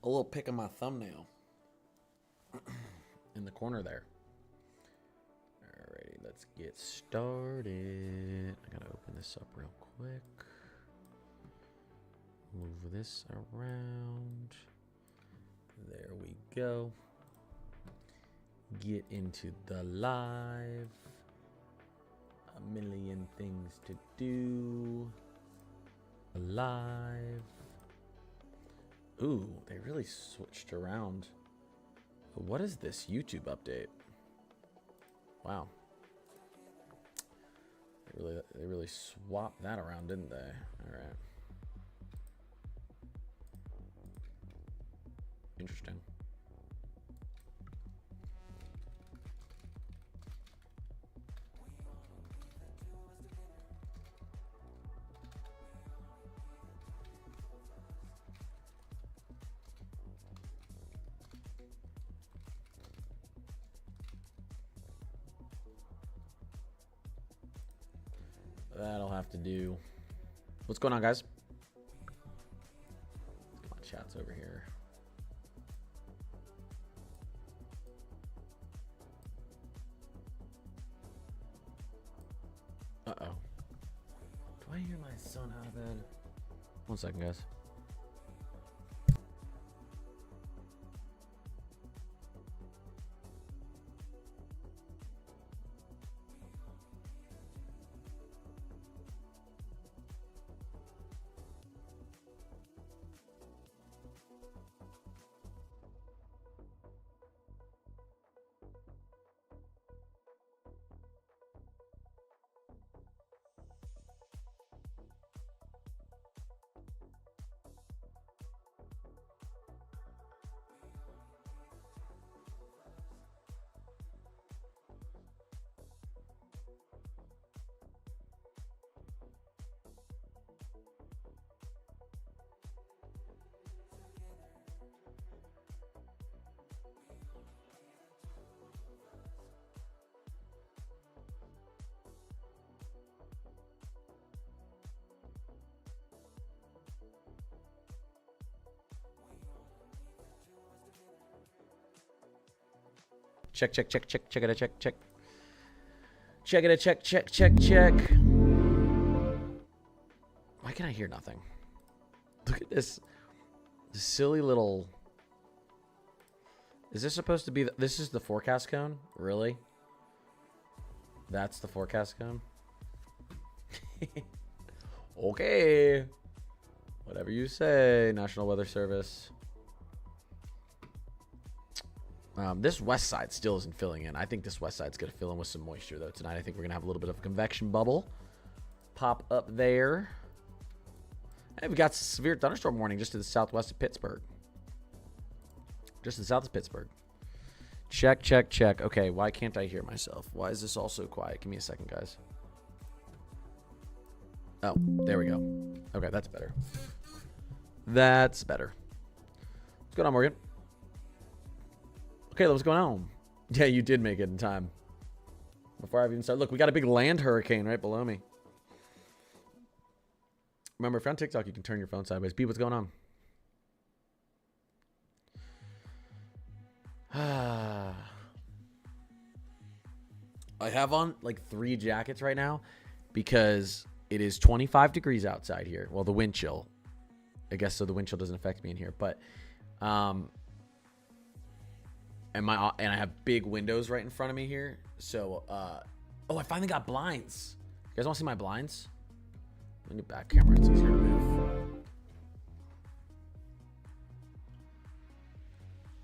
a little pic of my thumbnail in the corner there. Alrighty, let's get started. I gotta open this up real quick. Move this around. There we go. Get into the live. A million things to do. Live. Ooh, they really switched around. What is this YouTube update? Wow. They really swapped that around, didn't they? All right. Interesting. That'll have to do. What's going on, guys? My chat's over here. Uh-oh. Do I hear my son out of bed? 1 second, guys. Check, check, check, check, check it, check, check. Check it, check, check, check, check. Why can I hear nothing? Look at this. This silly little. Is this supposed to be? This is the forecast cone? Really? That's the forecast cone? Okay. Whatever you say, National Weather Service. This west side still isn't filling in. I think this west side's going to fill in with some moisture, though, tonight. I think we're going to have a little bit of a convection bubble pop up there. And we've got a severe thunderstorm warning just to the southwest of Pittsburgh. Just to the south of Pittsburgh. Check, check, check. Okay, why can't I hear myself? Why is this all so quiet? Give me a second, guys. Oh, there we go. Okay, that's better. That's better. What's going on, Morgan? Okay, what's going on? Yeah, you did make it in time. Before I've even started. Look, we got a big land hurricane right below me. Remember, if you're on TikTok, you can turn your phone sideways. B, what's going on? I have on like 3 jackets right now because it is 25 degrees outside here. Well, the wind chill. I guess so the wind chill doesn't affect me in here. But, and I have big windows right in front of me here. So, oh, I finally got blinds. You guys want to see my blinds? Let me back camera. It's easier to move.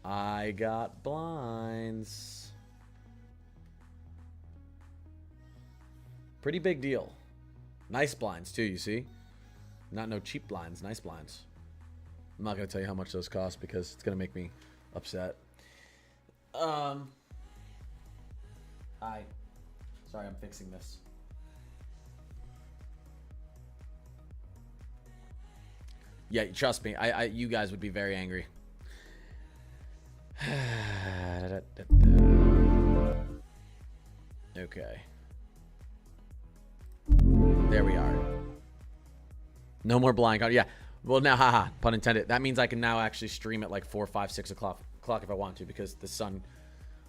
I got blinds. Pretty big deal. Nice blinds too, you see? Not no cheap blinds, nice blinds. I'm not going to tell you how much those cost because it's going to make me upset. Hi. Sorry, I'm fixing this. Yeah, trust me. You guys would be very angry. Okay. There we are. No more blind. Yeah. Well, now, haha, pun intended. That means I can now actually stream at like 4, 5, 6 o'clock if I want to, because the sun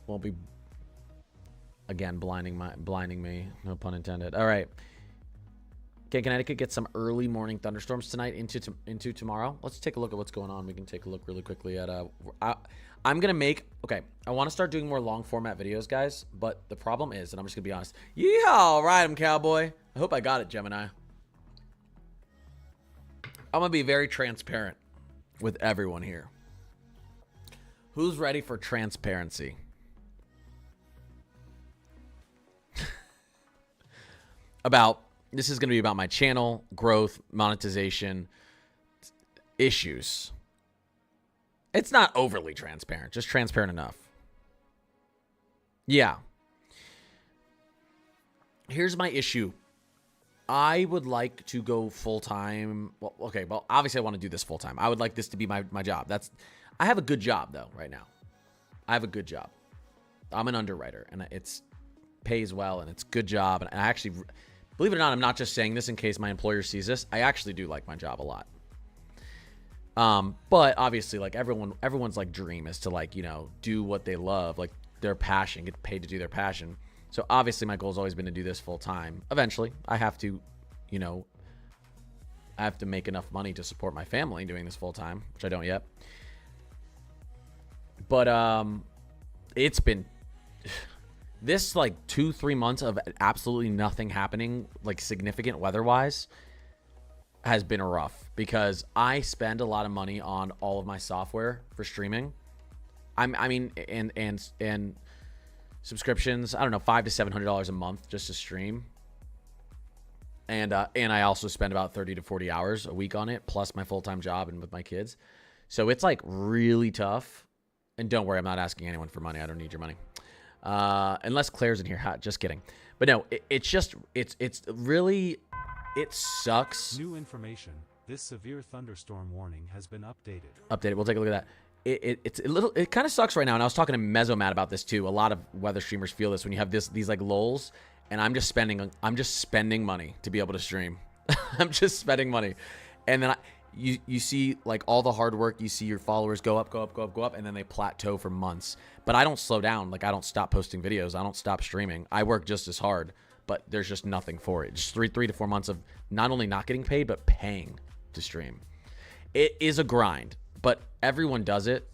won't be, again, blinding me. No pun intended. All right. Can Connecticut get some early morning thunderstorms tonight into tomorrow? Let's take a look at what's going on. We can take a look really quickly at I'm gonna make, okay, I want to start doing more long format videos, guys, but the problem is, and I'm just gonna be honest, yeehaw, ride 'em, cowboy. I hope I got it, Gemini. I'm gonna be very transparent with everyone here. Who's ready for transparency? This is going to be about my channel, growth, monetization, issues. It's not overly transparent, just transparent enough. Yeah. Here's my issue. I would like to go full-time. Well, okay, well, obviously I want to do this full-time. I would like this to be my job. I have a good job, though, right now. I have a good job. I'm an underwriter, and it's pays well, and it's a good job, and I actually... Believe it or not, I'm not just saying this in case my employer sees this. I actually do like my job a lot. But obviously, like everyone's like dream is to like, you know, do what they love, like their passion, get paid to do their passion. So obviously my goal has always been to do this full time. Eventually I have to, you know, I have to make enough money to support my family doing this full time, which I don't yet. But, it's been this like 2-3 months of absolutely nothing happening, like significant weather-wise, has been rough because I spend a lot of money on all of my software for streaming. I mean, and subscriptions. I don't know, $500 to $700 a month just to stream. And I also spend about 30 to 40 hours a week on it, plus my full-time job and with my kids. So it's like really tough. And don't worry, I'm not asking anyone for money. I don't need your money. Unless Claire's in here. Just kidding. But no, it's really, it sucks. New information. This severe thunderstorm warning has been updated. We'll take a look at that. It kind of sucks right now. And I was talking to Mesomat about this too. A lot of weather streamers feel this when you have these like lulls, and I'm just spending money to be able to stream. I'm just spending money. And then you see like all the hard work, you see your followers go up, and then they plateau for months. But I don't slow down. Like I don't stop posting videos. I don't stop streaming. I work just as hard, but there's just nothing for it. Just three to 4 months of not only not getting paid, but paying to stream. It is a grind, but everyone does it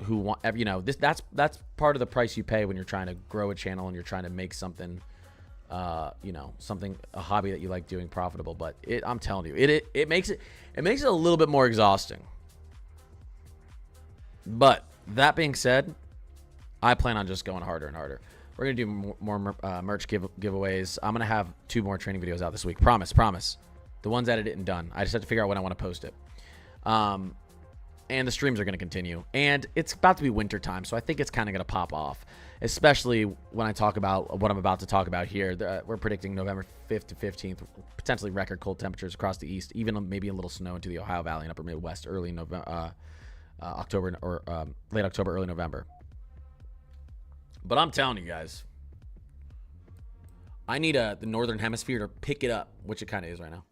who want, you know, that's part of the price you pay when you're trying to grow a channel and you're trying to make something, you know, a hobby that you like doing profitable. But I'm telling you, it makes it a little bit more exhausting. But that being said, I plan on just going harder and harder. We're going to do more merch giveaways. I'm going to have 2 more training videos out this week. Promise. The one's edited and done. I just have to figure out when I want to post it. And the streams are going to continue. And it's about to be winter time, so I think it's kind of going to pop off. Especially when I talk about what I'm about to talk about here. We're predicting November 5th to 15th, potentially record cold temperatures across the east, even maybe a little snow into the Ohio Valley and upper Midwest early November, October or late October, early November. But I'm telling you guys, I need the Northern Hemisphere to pick it up, which it kind of is right now.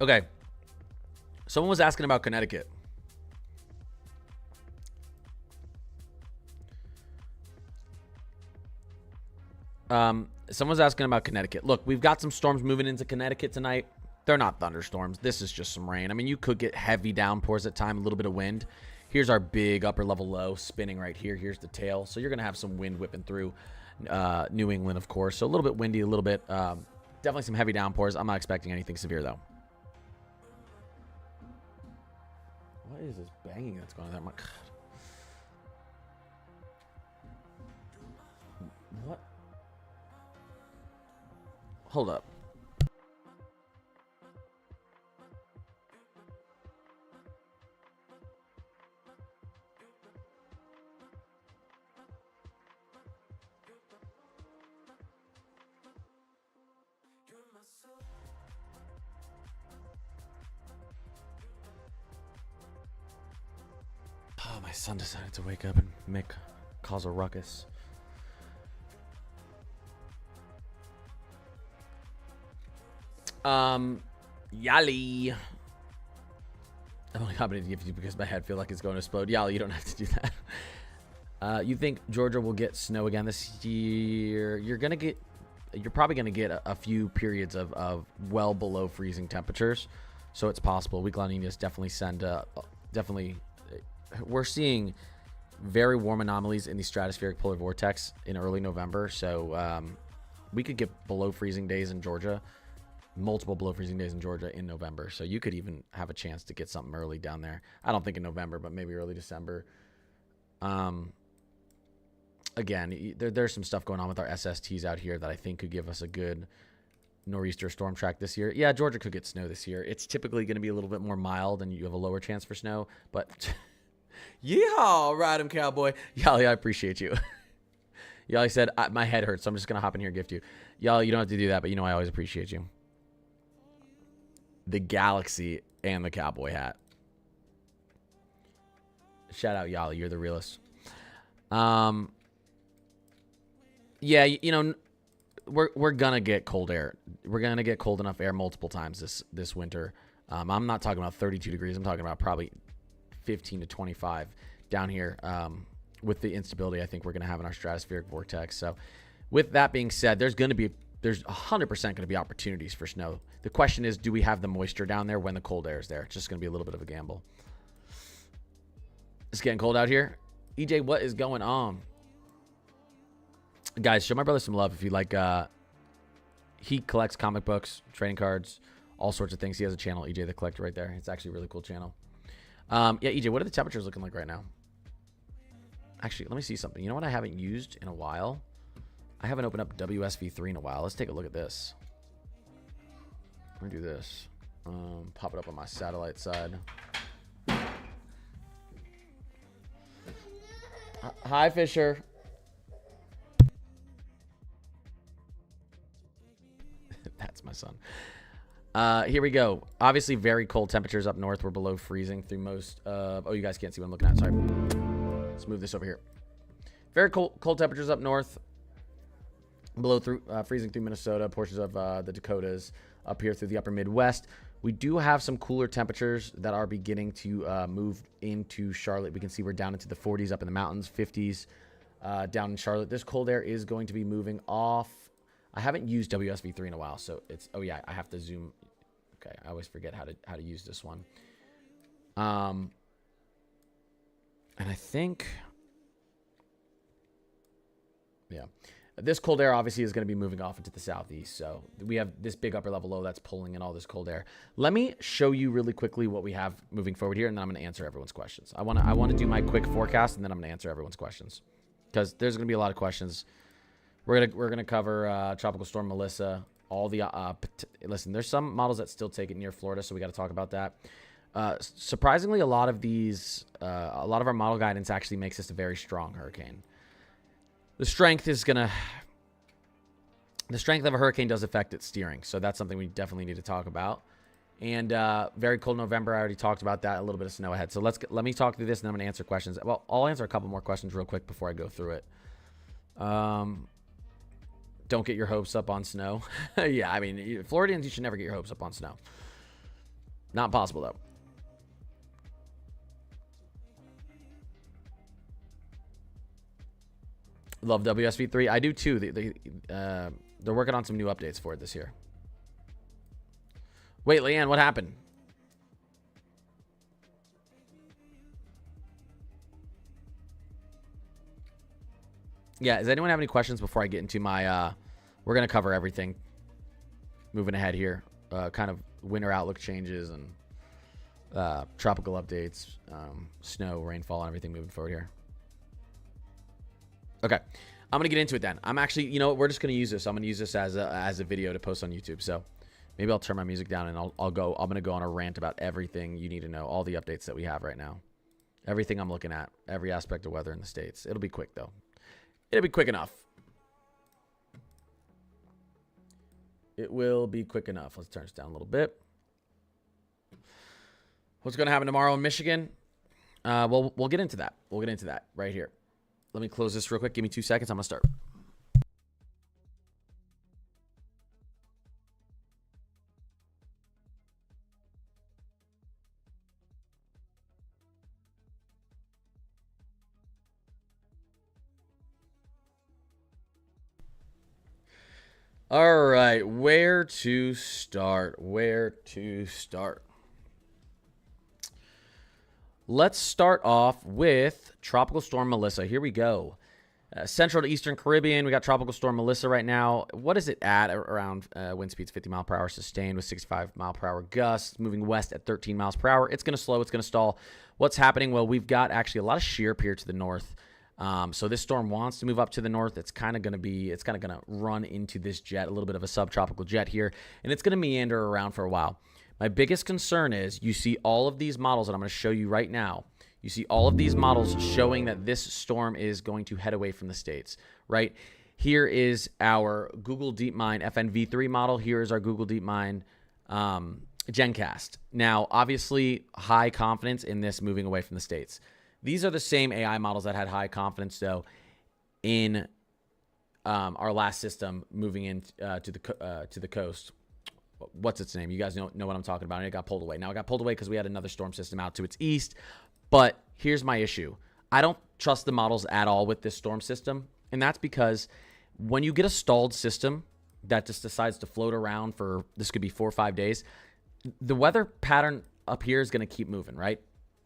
Okay. Someone was asking about Connecticut. Someone's asking about Connecticut. Look, we've got some storms moving into Connecticut tonight. They're not thunderstorms. This is just some rain. I mean, you could get heavy downpours at time, a little bit of wind. Here's our big upper level low spinning right here. Here's the tail. So you're going to have some wind whipping through New England, of course. So a little bit windy, a little bit, definitely some heavy downpours. I'm not expecting anything severe, though. What is this banging that's going on there? My God. What? Hold up. Oh, my son decided to wake up and cause a ruckus. Yali. I'm only happy to give you because my head feel like it's going to explode. Yali, you don't have to do that. You think Georgia will get snow again this year? You're probably gonna get a few periods of well below freezing temperatures, so it's possible. Weak La Niñas definitely. We're seeing very warm anomalies in the stratospheric polar vortex in early November, so we could get below freezing days in Georgia, multiple below freezing days in Georgia in November. So you could even have a chance to get something early down there. I don't think in November, but maybe early December. Again, there's some stuff going on with our SSTs out here that I think could give us a good nor'easter storm track this year. Yeah, Georgia could get snow this year. It's typically going to be a little bit more mild and you have a lower chance for snow, but yeehaw, ride him, cowboy. Yali, I appreciate you. Yali said, my head hurts, so I'm just going to hop in here and gift you. Yali, you don't have to do that, but you know I always appreciate you. The galaxy and the cowboy hat. Shout out, Yali, you're the realest. Yeah, you know, we're gonna get cold air. We're gonna get cold enough air multiple times this winter. I'm not talking about 32 degrees. I'm talking about probably 15 to 25 down here. With the instability I think we're gonna have in our stratospheric vortex. So, with that being said, there's 100% gonna be opportunities for snow. The question is, do we have the moisture down there when the cold air is there? It's just gonna be a little bit of a gamble. It's getting cold out here. EJ, what is going on? Guys, show my brother some love if you like. He collects comic books, trading cards, all sorts of things. He has a channel, EJ the Collector, right there. It's actually a really cool channel. Yeah, EJ, what are the temperatures looking like right now? Actually, let me see something. You know what I haven't used in a while? I haven't opened up WSV3 in a while. Let's take a look at this. Let me do this. Pop it up on my satellite side. Hi, Fisher. That's my son. Here we go. Obviously, very cold temperatures up north. We're below freezing through most of... Oh, you guys can't see what I'm looking at. Sorry. Let's move this over here. Very cold temperatures up north. Below freezing through Minnesota, portions of the Dakotas, up here through the upper Midwest. We do have some cooler temperatures that are beginning to move into Charlotte. We can see we're down into the 40s up in the mountains, 50s down in Charlotte. This cold air is going to be moving off. I haven't used WSV3 in a while, so it's... Oh, yeah, I have to zoom. Okay, I always forget how to use this one. And I think... Yeah. This cold air obviously is going to be moving off into the southeast. So we have this big upper level low that's pulling in all this cold air. Let me show you really quickly what we have moving forward here, and then I'm going to answer everyone's questions. I want to do my quick forecast, and then I'm going to answer everyone's questions because there's going to be a lot of questions. We're gonna cover Tropical Storm Melissa. All the listen. There's some models that still take it near Florida, so we got to talk about that. Surprisingly, a lot of our model guidance actually makes this a very strong hurricane. The strength of a hurricane does affect its steering, so that's something we definitely need to talk about. And very cold November, I already talked about that. A little bit of snow ahead. So let me talk through this, and then I'm gonna answer questions. Well, I'll answer a couple more questions real quick before I go through it. Don't get your hopes up on snow. Yeah, I mean, Floridians, you should never get your hopes up on snow. Not possible, though. Love WSV3. I do, too. They're working on some new updates for it this year. Wait, Leanne, what happened? Yeah, does anyone have any questions before I get into my... we're going to cover everything. Moving ahead here. Kind of winter outlook changes and tropical updates. Snow, rainfall, and everything moving forward here. Okay. I'm going to get into it then. I'm actually... You know what? We're just going to use this. I'm going to use this as a video to post on YouTube. So maybe I'll turn my music down and I'm going to go on a rant about everything you need to know. All the updates that we have right now. Everything I'm looking at. Every aspect of weather in the States. It'll be quick, though. It'll be quick enough. It will be quick enough. Let's turn this down a little bit. What's going to happen tomorrow in Michigan? Well, we'll get into that. We'll get into that right here. Let me close this real quick. Give me 2 seconds. I'm going to start. All right, where to start? Where to start? Let's start off with Tropical Storm Melissa. Here we go. Central to Eastern Caribbean, we got Tropical Storm Melissa right now. What is it at? Around wind speeds 50 mile per hour sustained with 65 mile per hour gusts, moving west at 13 miles per hour. It's going to slow. It's going to stall. What's happening? Well, we've got actually a lot of shear up here to the north. So this storm wants to move up to the north. It's kind of going to run into this jet, a little bit of a subtropical jet here, and it's going to meander around for a while. My biggest concern is you see all of these models that I'm going to show you right now. You see all of these models showing that this storm is going to head away from the States, right? Here is our Google DeepMind FNV3 model. Here is our Google DeepMind GenCast. Now, obviously, high confidence in this moving away from the States. These are the same AI models that had high confidence, though, in our last system moving in to the coast. What's its name? You guys know what I'm talking about. And it got pulled away. Now, it got pulled away because we had another storm system out to its east. But here's my issue. I don't trust the models at all with this storm system. And that's because when you get a stalled system that just decides to float around for, this could be 4 or 5 days, the weather pattern up here is going to keep moving, right?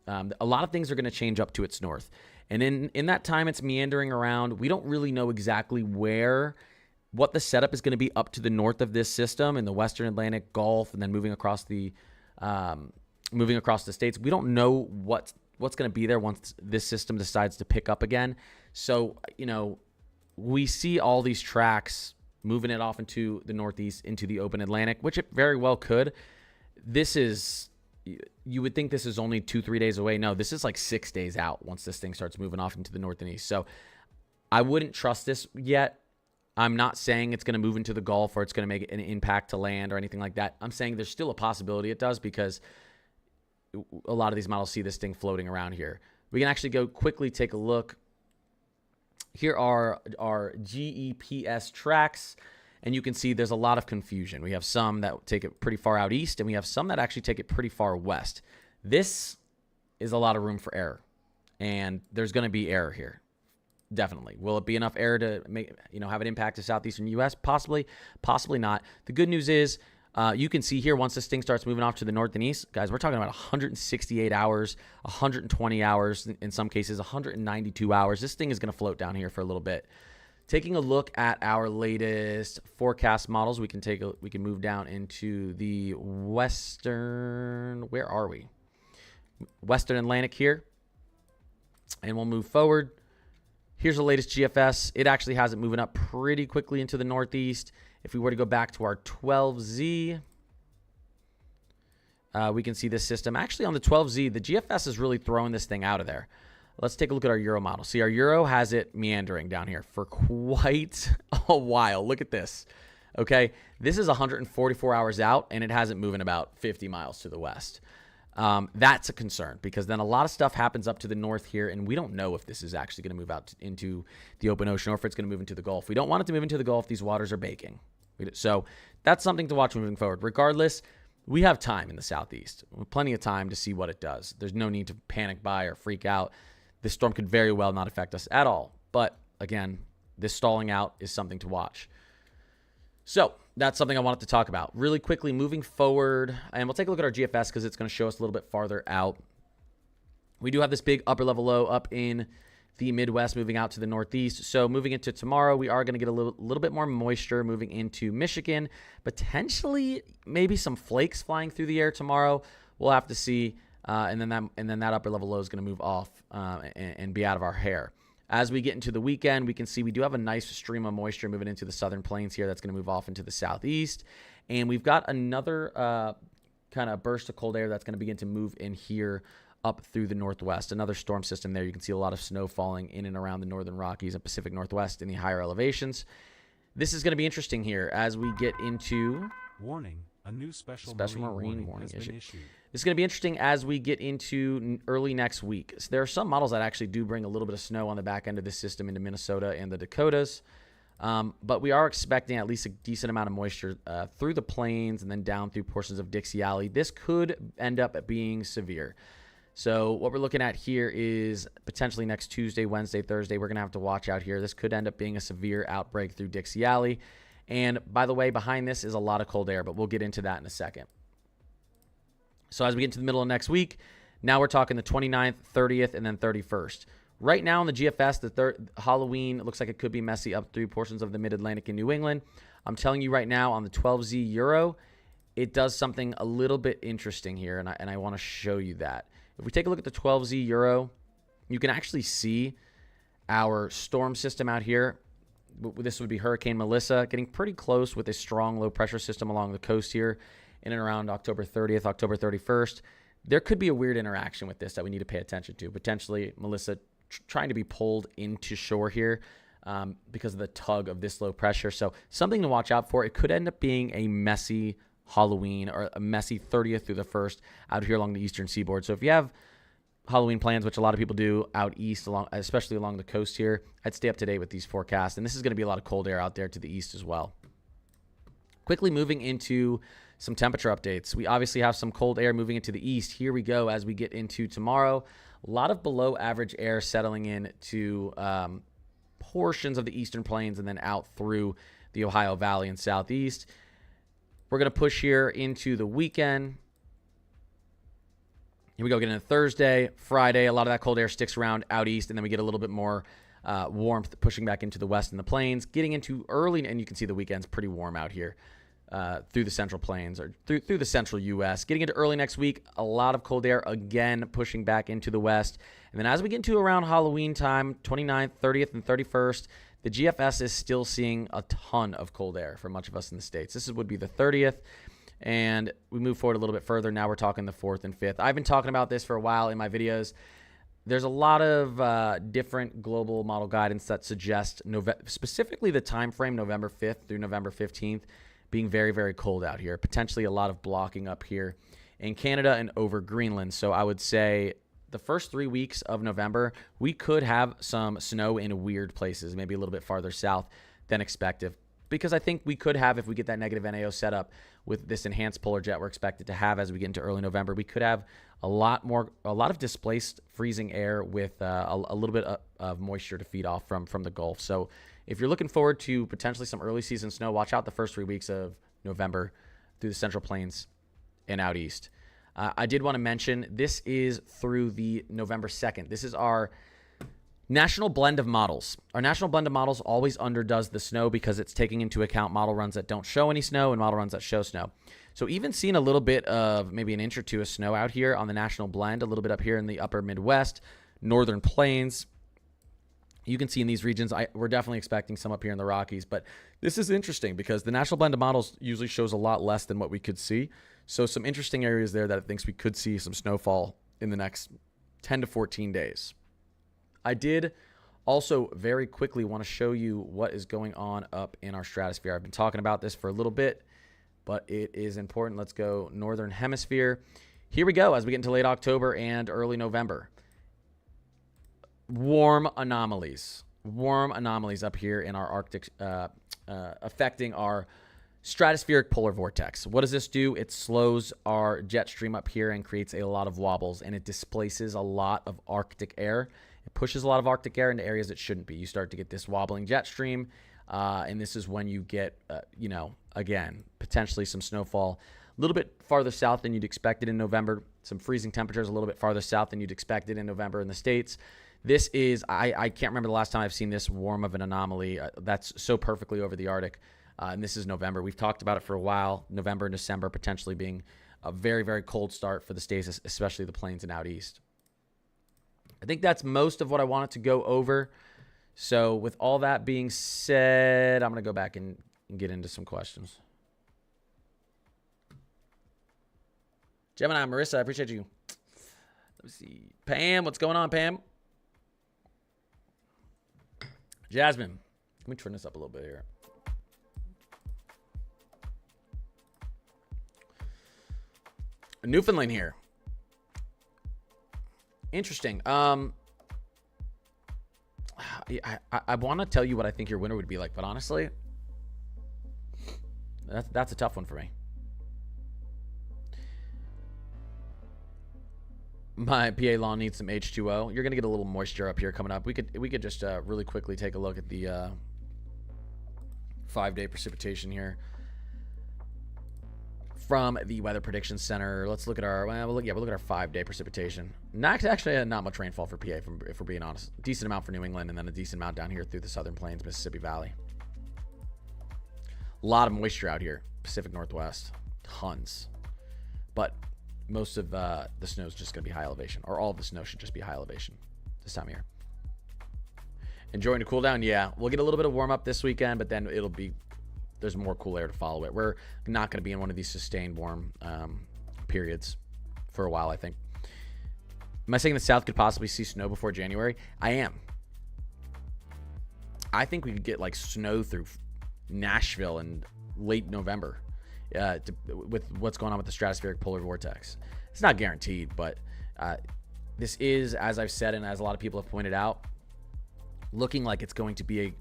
A lot of things are going to change up to its north. And in that time, it's meandering around. We don't really know exactly what the setup is going to be up to the north of this system in the Western Atlantic Gulf and then moving across the states. We don't know what's going to be there once this system decides to pick up again. So, we see all these tracks moving it off into the northeast, into the open Atlantic, which it very well could. You would think this is only 2-3 days away. No, this is like 6 days out once this thing starts moving off into the north and east. So I wouldn't trust this yet. I'm not saying it's going to move into the Gulf or it's going to make an impact to land or anything like that. I'm saying there's still a possibility it does because a lot of these models see this thing floating around here. We can actually go quickly take a look. Here are our GEPS tracks, and you can see there's a lot of confusion. We have some that take it pretty far out east, and we have some that actually take it pretty far west. This is a lot of room for error, and there's going to be error here. Definitely. Will it be enough error to have an impact to southeastern U.S.? Possibly, possibly not. The good news is you can see here once this thing starts moving off to the north and east, guys, we're talking about 168 hours, 120 hours, in some cases 192 hours. This thing is going to float down here for a little bit. Taking a look at our latest forecast models, we can move down into the western. Where are we? Western Atlantic here, and we'll move forward. Here's the latest GFS. It actually has it moving up pretty quickly into the northeast. If we were to go back to our 12Z, we can see this system. Actually, on the 12Z, the GFS is really throwing this thing out of there. Let's take a look at our Euro model. See, our Euro has it meandering down here for quite a while. Look at this. Okay, this is 144 hours out, and it has it moving about 50 miles to the west. That's a concern because then a lot of stuff happens up to the north here, and we don't know if this is actually going to move out into the open ocean or if it's going to move into the Gulf. We don't want it to move into the Gulf. These waters are baking. So that's something to watch moving forward. Regardless, we have time in the southeast. Plenty of time to see what it does. There's no need to panic buy or freak out. This storm could very well not affect us at all. But again, this stalling out is something to watch. So that's something I wanted to talk about. Really quickly, moving forward, and we'll take a look at our GFS because it's going to show us a little bit farther out. We do have this big upper level low up in the Midwest moving out to the Northeast. So moving into tomorrow, we are going to get a little bit more moisture moving into Michigan. Potentially, maybe some flakes flying through the air tomorrow. We'll have to see. And then that upper level low is going to move off and be out of our hair. As we get into the weekend, we can see we do have a nice stream of moisture moving into the southern plains here. That's going to move off into the southeast. And we've got another kind of burst of cold air that's going to begin to move in here up through the northwest. Another storm system there. You can see a lot of snow falling in and around the northern Rockies and Pacific Northwest in the higher elevations. This is going to be interesting here as we get into... Warning, a new special marine warning has been issued. This is going to be interesting as we get into early next week. So there are some models that actually do bring a little bit of snow on the back end of this system into Minnesota and the Dakotas. But we are expecting at least a decent amount of moisture through the plains and then down through portions of Dixie Alley. This could end up being severe. So what we're looking at here is potentially next Tuesday, Wednesday, Thursday. We're going to have to watch out here. This could end up being a severe outbreak through Dixie Alley. And by the way, behind this is a lot of cold air, but we'll get into that in a second. So as we get into the middle of next week, now we're talking the 29th, 30th, and then 31st. Right now in the GFS, the Halloween looks like it could be messy up through portions of the Mid-Atlantic and New England. I'm telling you right now on the 12Z Euro, it does something a little bit interesting here, and I want to show you that. If we take a look at the 12Z Euro, you can actually see our storm system out here. This would be Hurricane Melissa, getting pretty close with a strong low-pressure system along the coast here in and around October 30th, October 31st. There could be a weird interaction with this that we need to pay attention to. Potentially, Melissa trying to be pulled into shore here because of the tug of this low pressure. So something to watch out for. It could end up being a messy Halloween or a messy 30th through the 1st out here along the eastern seaboard. So if you have Halloween plans, which a lot of people do out east, especially along the coast here, I'd stay up to date with these forecasts. And this is going to be a lot of cold air out there to the east as well. Quickly moving into some temperature updates. We obviously have some cold air moving into the east. Here we go as we get into tomorrow. A lot of below average air settling in to portions of the eastern plains and then out through the Ohio Valley and southeast. We're going to push here into the weekend. Here we go, get into Thursday, Friday. A lot of that cold air sticks around out east, and then we get a little bit more warmth pushing back into the west and the plains. Getting into early, and you can see the weekend's pretty warm out here through the central plains or through the central U.S. Getting into early next week, a lot of cold air again pushing back into the west. And then as we get into around Halloween time, 29th, 30th, and 31st, the GFS is still seeing a ton of cold air for much of us in the States. This would be the 30th. And we move forward a little bit further. Now we're talking the 4th and 5th. I've been talking about this for a while in my videos. There's a lot of different global model guidance that suggest specifically the time frame November 5th through November 15th being very, very cold out here. Potentially a lot of blocking up here in Canada and over Greenland. So I would say the first 3 weeks of November, we could have some snow in weird places, maybe a little bit farther south than expected. Because I think we could have, if we get that negative NAO set up with this enhanced polar jet we're expected to have as we get into early November, we could have a lot of displaced freezing air with a little bit of moisture to feed off from the Gulf. So if you're looking forward to potentially some early season snow, watch out the first 3 weeks of November through the central plains and out east. I did want to mention this is through the November 2nd. This is our national blend of models. Our national blend of models always underdoes the snow because it's taking into account model runs that don't show any snow and model runs that show snow. So even seeing a little bit of maybe an inch or two of snow out here on the national blend, a little bit up here in the upper Midwest, northern plains. You can see in these regions, we're definitely expecting some up here in the Rockies. But this is interesting because the national blend of models usually shows a lot less than what we could see. So some interesting areas there that it thinks we could see some snowfall in the next 10 to 14 days. I did also very quickly want to show you what is going on up in our stratosphere. I've been talking about this for a little bit, but it is important. Let's go northern hemisphere. Here we go as we get into late October and early November. Warm anomalies up here in our Arctic, affecting our stratospheric polar vortex. What does this do? It slows our jet stream up here and creates a lot of wobbles, and it displaces a lot of Arctic air. It pushes a lot of Arctic air into areas it shouldn't be. You start to get this wobbling jet stream, and this is when you get, again, potentially some snowfall a little bit farther south than you'd expected in November. Some freezing temperatures a little bit farther south than you'd expected in November in the States. This is, I can't remember the last time I've seen this warm of an anomaly. That's so perfectly over the Arctic. And this is November. We've talked about it for a while. November and December potentially being a very, very cold start for the states, especially the plains and out east. I think that's most of what I wanted to go over. So with all that being said, I'm going to go back and get into some questions. Gemini, Marissa, I appreciate you. Let me see. Pam, what's going on, Pam? Jasmine, let me turn this up a little bit here. Newfoundland here. Interesting. I want to tell you what I think your winter would be like, but honestly, that's a tough one for me. My PA lawn needs some H2O. You're gonna get a little moisture up here coming up. We could just really quickly take a look at the 5-day precipitation here from the Weather Prediction Center. Let's look at our, we'll look at our 5-day precipitation. Actually, not much rainfall for PA, if we're being honest. Decent amount for New England, and then a decent amount down here through the Southern Plains, Mississippi Valley. A lot of moisture out here, Pacific Northwest, tons. But most of the snow is just going to be high elevation, or all of the snow should just be high elevation this time of year. Enjoying the cool down? Yeah, we'll get a little bit of warm up this weekend, but then there's more cool air to follow it. We're not going to be in one of these sustained warm periods for a while, I think. Am I saying the South could possibly see snow before January? I am. I think we could get like snow through Nashville in late November with what's going on with the stratospheric polar vortex. It's not guaranteed, but this is, as I've said and as a lot of people have pointed out, looking like it's going to be a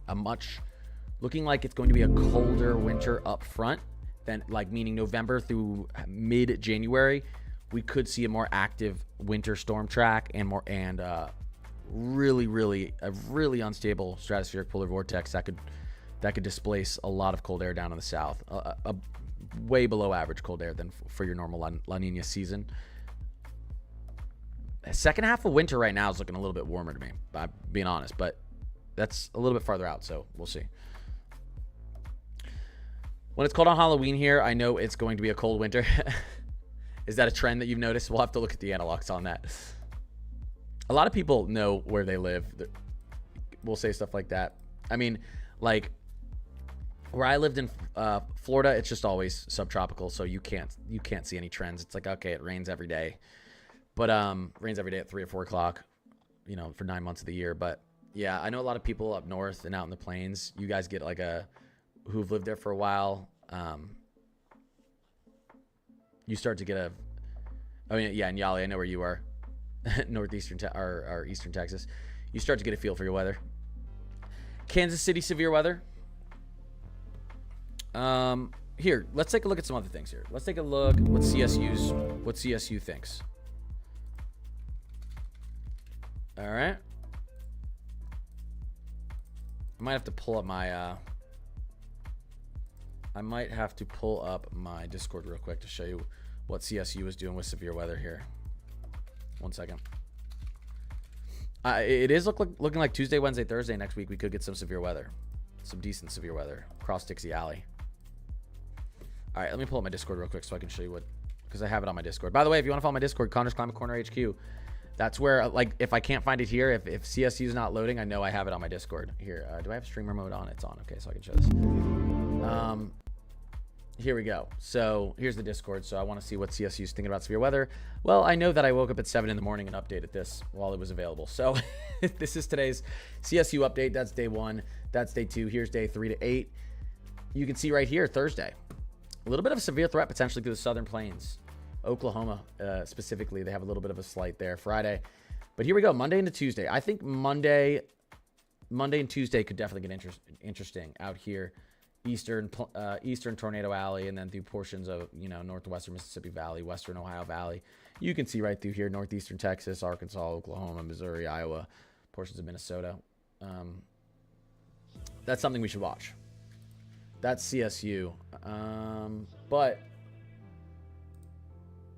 colder winter up front than, like, meaning November through mid-January. We could see a more active winter storm track and really unstable stratospheric polar vortex that could displace a lot of cold air down in the south, a way below average cold air than for your normal La Nina season. Second half of winter right now is looking a little bit warmer to me, I'm being honest, but that's a little bit farther out, so we'll see. When it's cold on Halloween here, I know it's going to be a cold winter. Is that a trend that you've noticed? We'll have to look at the analogs on that. A lot of people know where they live. We'll say stuff like that. I mean, like, where I lived in Florida, it's just always subtropical, so you can't see any trends. It's like, okay, it rains every day, but rains every day at 3 or 4 o'clock, for 9 months of the year. But yeah, I know a lot of people up north and out in the plains. You guys get who've lived there for a while. You start to get in Yali, I know where you are, northeastern or eastern Texas. You start to get a feel for your weather. Kansas City severe weather. Here, let's take a look at some other things here. Let's take a look what CSU thinks. All right. I might have to pull up my Discord real quick to show you what CSU is doing with severe weather here. 1 second. It is looking like Tuesday, Wednesday, Thursday next week we could get some severe weather. Some decent severe weather across Dixie Alley. All right, let me pull up my Discord real quick so I can show you because I have it on my Discord. By the way, if you want to follow my Discord, Connor's Climate Corner HQ, that's where, if I can't find it here, if CSU is not loading, I know I have it on my Discord. Here, do I have streamer mode on? It's on. Okay, so I can show this. Here we go. So here's the Discord. So I want to see what CSU is thinking about severe weather. Well, I know that I woke up at 7 in the morning and updated this while it was available. So this is today's CSU update. That's day 1. That's day 2. Here's day 3 to 8. You can see right here, Thursday, a little bit of a severe threat potentially through the Southern Plains. Oklahoma, specifically, they have a little bit of a slight there. Friday. But here we go, Monday into Tuesday. I think Monday and Tuesday could definitely get interesting out here. Eastern Tornado Alley, and then through portions of, northwestern Mississippi Valley, western Ohio Valley. You can see right through here, northeastern Texas, Arkansas, Oklahoma, Missouri, Iowa, portions of Minnesota. That's something we should watch. That's CSU. But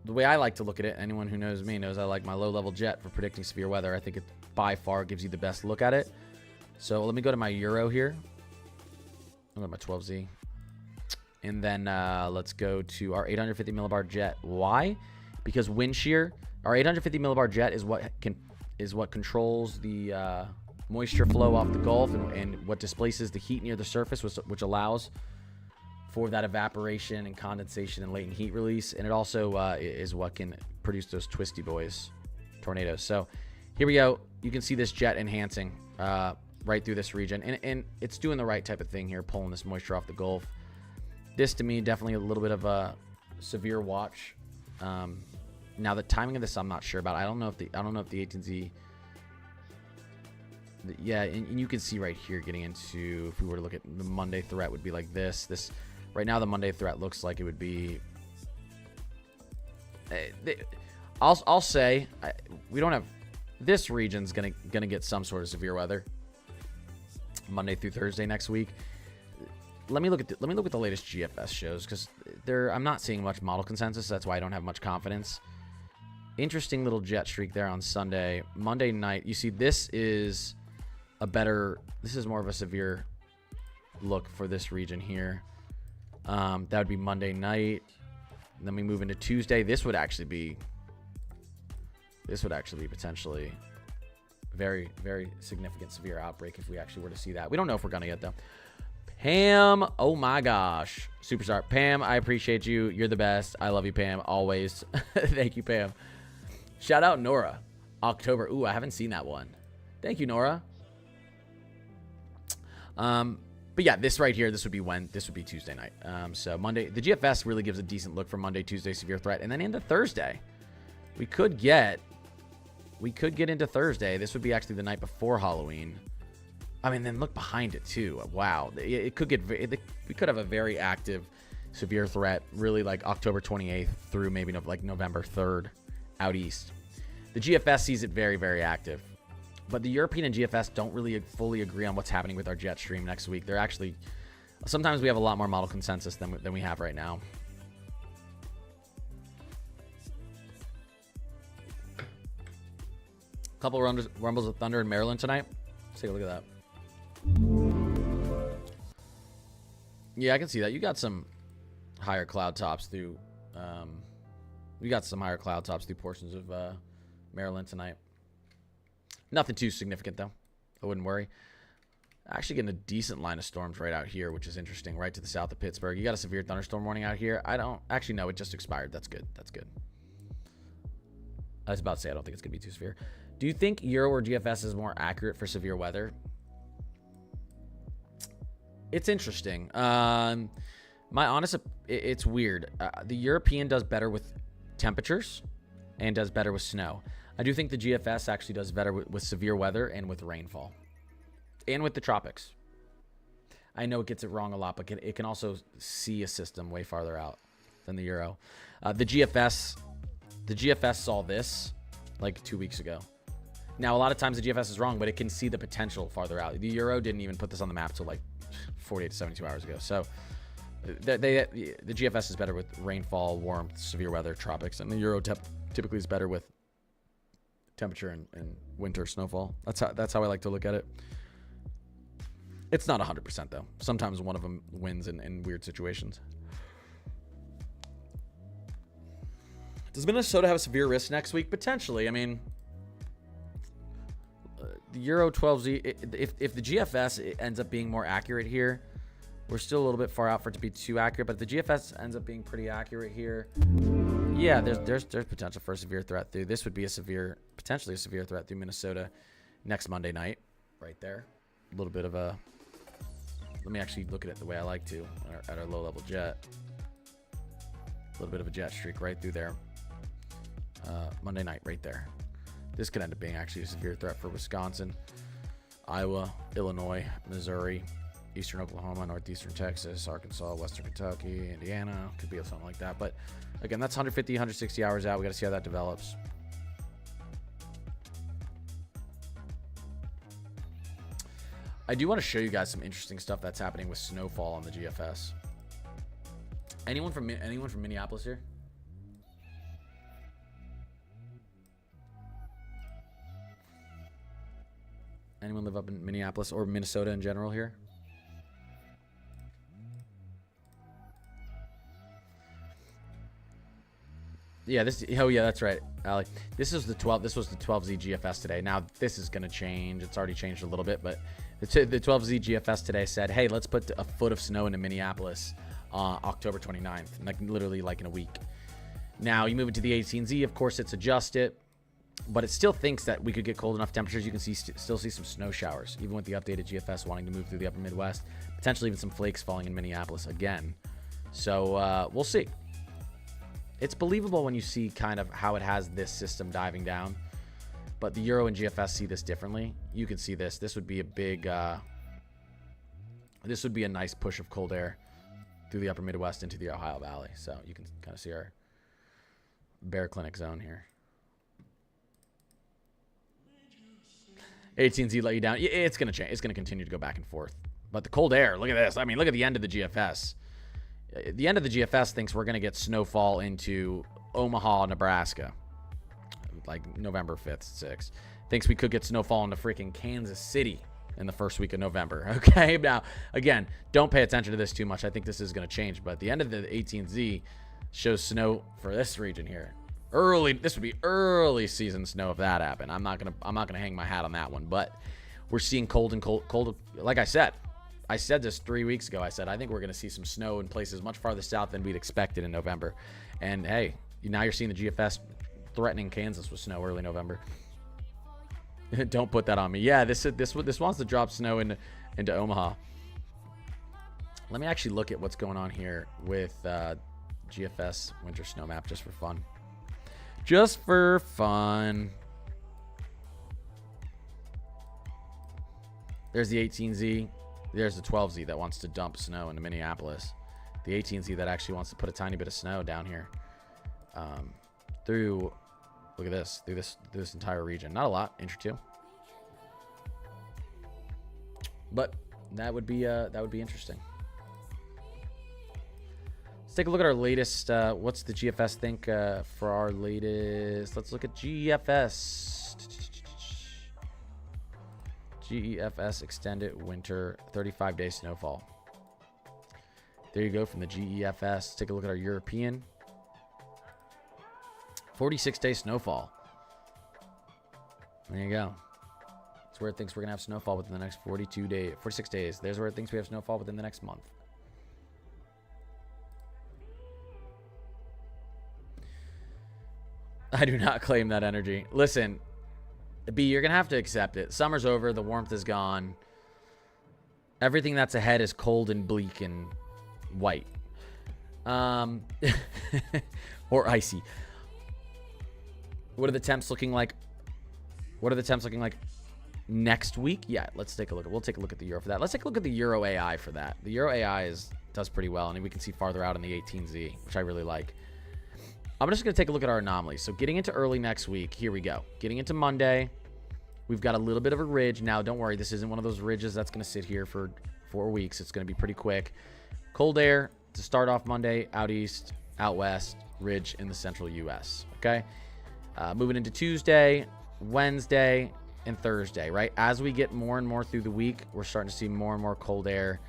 the way I like to look at it, anyone who knows me knows I like my low-level jet for predicting severe weather. I think it by far gives you the best look at it. So let me go to my Euro here. I'll go to my 12Z. And then let's go to our 850 millibar jet. Why? Because wind shear, our 850 millibar jet is what controls the moisture flow off the Gulf and what displaces the heat near the surface, which allows for that evaporation and condensation and latent heat release. And it also is what can produce those twisty boys, tornadoes. So here we go. You can see this jet enhancing right through this region. And it's doing the right type of thing here, pulling this moisture off the Gulf. This, to me, definitely a little bit of a severe watch. Now, the timing of this, I'm not sure about. I don't know if the 18Z... Yeah, and you can see right here getting into, if we were to look at the Monday threat, would be like this. Right now, the Monday threat looks like it would be... I'll say, we don't have... This region's gonna get some sort of severe weather Monday through Thursday next week. let me look at the latest GFS shows, because I'm not seeing much model consensus. That's why I don't have much confidence. Interesting little jet streak there on Sunday. Monday night, you see this is more of a severe look for this region here. That would be Monday night. Then we move into Tuesday. This would actually be potentially very, very significant severe outbreak if we actually were to see that. We don't know if we're gonna yet though. Pam, oh my gosh, superstar. Pam, I appreciate you. You're the best. I love you, Pam, always. Thank you, Pam. Shout out Nora. October. Ooh, I haven't seen that one. Thank you, Nora. But yeah, this right here, this would be Tuesday night. So Monday, the GFS really gives a decent look for Monday, Tuesday, severe threat, and then into Thursday, we could get into Thursday. This would be actually the night before Halloween. I mean, then look behind it too. Wow, it could get. We could have a very active severe threat, really like October 28th through maybe like November 3rd, out east. The GFS sees it very, very active. But the European and GFS don't really fully agree on what's happening with our jet stream next week. They're actually, sometimes we have a lot more model consensus than we have right now. Couple rumbles of thunder in Maryland tonight. Let's take a look at that. Yeah, I can see that. You got some higher cloud tops through. We got some higher cloud tops through portions of Maryland tonight. Nothing too significant, though. I wouldn't worry. Actually getting a decent line of storms right out here, which is interesting, right to the south of Pittsburgh. You got a severe thunderstorm warning out here. I don't... Actually, no, it just expired. That's good. That's good. I was about to say I don't think it's going to be too severe. Do you think Euro or GFS is more accurate for severe weather? It's interesting. My honest... It's weird. The European does better with temperatures and does better with snow. I do think the GFS actually does better with severe weather and with rainfall. And with the tropics. I know it gets it wrong a lot, but it can also see a system way farther out than the Euro. The GFS saw this like 2 weeks ago. Now, a lot of times the GFS is wrong, but it can see the potential farther out. The Euro didn't even put this on the map till like 48 to 72 hours ago. So the GFS is better with rainfall, warmth, severe weather, tropics, and the Euro typically is better with temperature and winter snowfall. That's how I like to look at it. It's not 100% though. Sometimes one of them wins in weird situations. Does Minnesota have severe risk next week? Potentially. I mean, the Euro 12Z, if the GFS ends up being more accurate here, we're still a little bit far out for it to be too accurate, but the GFS ends up being pretty accurate here. Yeah, there's potential for a severe threat through. This would be potentially a severe threat through Minnesota next Monday night, right there. A little bit of a, let me actually look at it the way I like to at our low level jet. A little bit of a jet streak right through there. Monday night, right there. This could end up being actually a severe threat for Wisconsin, Iowa, Illinois, Missouri, eastern Oklahoma, northeastern Texas, Arkansas, western Kentucky, Indiana. Could be something like that. But again, that's 150, 160 hours out. We got to see how that develops. I do want to show you guys some interesting stuff that's happening with snowfall on the GFS. Anyone from Minneapolis here? Anyone live up in Minneapolis or Minnesota in general here? Yeah, that's right, Ali. This was the 12Z GFS today. Now this is gonna change. It's already changed a little bit, but the 12Z GFS today said, hey, let's put a foot of snow into Minneapolis October 29th, like literally like in a week. Now you move it to the 18Z, of course it's adjusted, but it still thinks that we could get cold enough temperatures. You can still see some snow showers, even with the updated GFS wanting to move through the upper Midwest, potentially even some flakes falling in Minneapolis again. So we'll see. It's believable when you see kind of how it has this system diving down, but the Euro and GFS see this differently. You can see this. This would be a big, this would be a nice push of cold air through the upper Midwest into the Ohio Valley. So you can kind of see our bear clinic zone here. 18Z let you down. It's going to change. It's going to continue to go back and forth. But the cold air, look at this. I mean, look at the end of the GFS. The end of the GFS thinks we're going to get snowfall into Omaha, Nebraska. Like November 5th, 6th. Thinks we could get snowfall into freaking Kansas City in the first week of November. Okay, now, again, don't pay attention to this too much. I think this is going to change. But the end of the 18Z shows snow for this region here. This would be early season snow if that happened. I'm not gonna hang my hat on that one. But we're seeing cold. Like I said this 3 weeks ago. I said I think we're gonna see some snow in places much farther south than we'd expected in November. And hey, now you're seeing the GFS threatening Kansas with snow early November. Don't put that on me. Yeah, this wants to drop snow into Omaha. Let me actually look at what's going on here with GFS winter snow map just for fun. Just for fun. There's the 18Z. There's the 12Z that wants to dump snow into Minneapolis. The 18Z that actually wants to put a tiny bit of snow down here. Look at this. Through this entire region. Not a lot. Inch or two. But that would be interesting. Let's take a look at our latest. What's the GFS think for our latest? Let's look at GFS. GEFS extended winter 35-day snowfall. There you go from the GEFS. Let's take a look at our European. 46-day snowfall. There you go. That's where it thinks we're going to have snowfall within the next 46 days. There's where it thinks we have snowfall within the next month. I do not claim that energy. Listen, B, you're going to have to accept it. Summer's over. The warmth is gone. Everything that's ahead is cold and bleak and white. Or icy. What are the temps looking like? Next week? Yeah, let's take a look. We'll take a look at the Euro for that. Let's take a look at the Euro AI for that. The Euro AI does pretty well, and we can see farther out in the 18Z, which I really like. I'm just going to take a look at our anomalies. So getting into early next week, here we go. Getting into Monday, we've got a little bit of a ridge. Now, don't worry, this isn't one of those ridges that's going to sit here for 4 weeks. It's going to be pretty quick. Cold air to start off Monday, out east, out west, ridge in the central U.S., okay? Moving into Tuesday, Wednesday, and Thursday, right? As we get more and more through the week, we're starting to see more and more cold air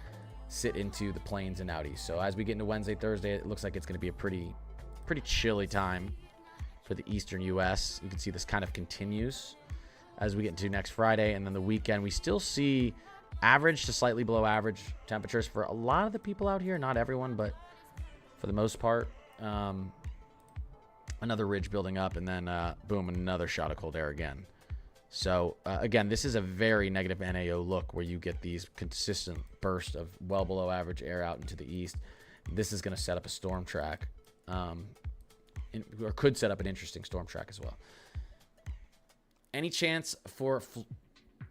sit into the plains and out east. So as we get into Wednesday, Thursday, it looks like it's going to be a pretty chilly time for the eastern U.S. You can see this kind of continues as we get into next Friday. And then the weekend, we still see average to slightly below average temperatures for a lot of the people out here. Not everyone, but for the most part. Another ridge building up, and then boom, another shot of cold air again. So again, this is a very negative NAO look where you get these consistent bursts of well below average air out into the east. This is going to set up a storm track, or could set up an interesting storm track as well. Any chance for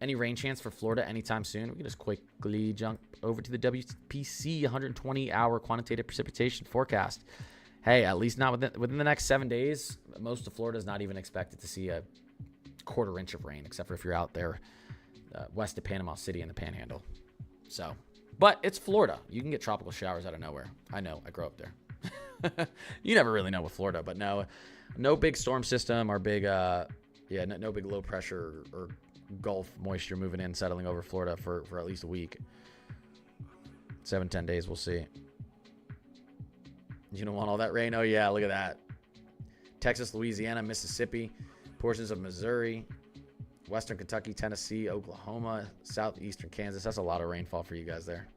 any rain chance for Florida anytime soon? We can just quickly jump over to the WPC 120-hour quantitative precipitation forecast. Hey, at least not within the next 7 days. Most of Florida is not even expected to see a quarter inch of rain, except for if you're out there west of Panama City in the Panhandle. So, but it's Florida. You can get tropical showers out of nowhere. I know. I grew up there. You never really know with Florida, but no big storm system or big, no big low pressure or Gulf moisture moving in, settling over Florida for at least a week. 7-10 days, we'll see. You don't want all that rain? Oh, yeah, look at that. Texas, Louisiana, Mississippi, portions of Missouri, western Kentucky, Tennessee, Oklahoma, southeastern Kansas. That's a lot of rainfall for you guys there.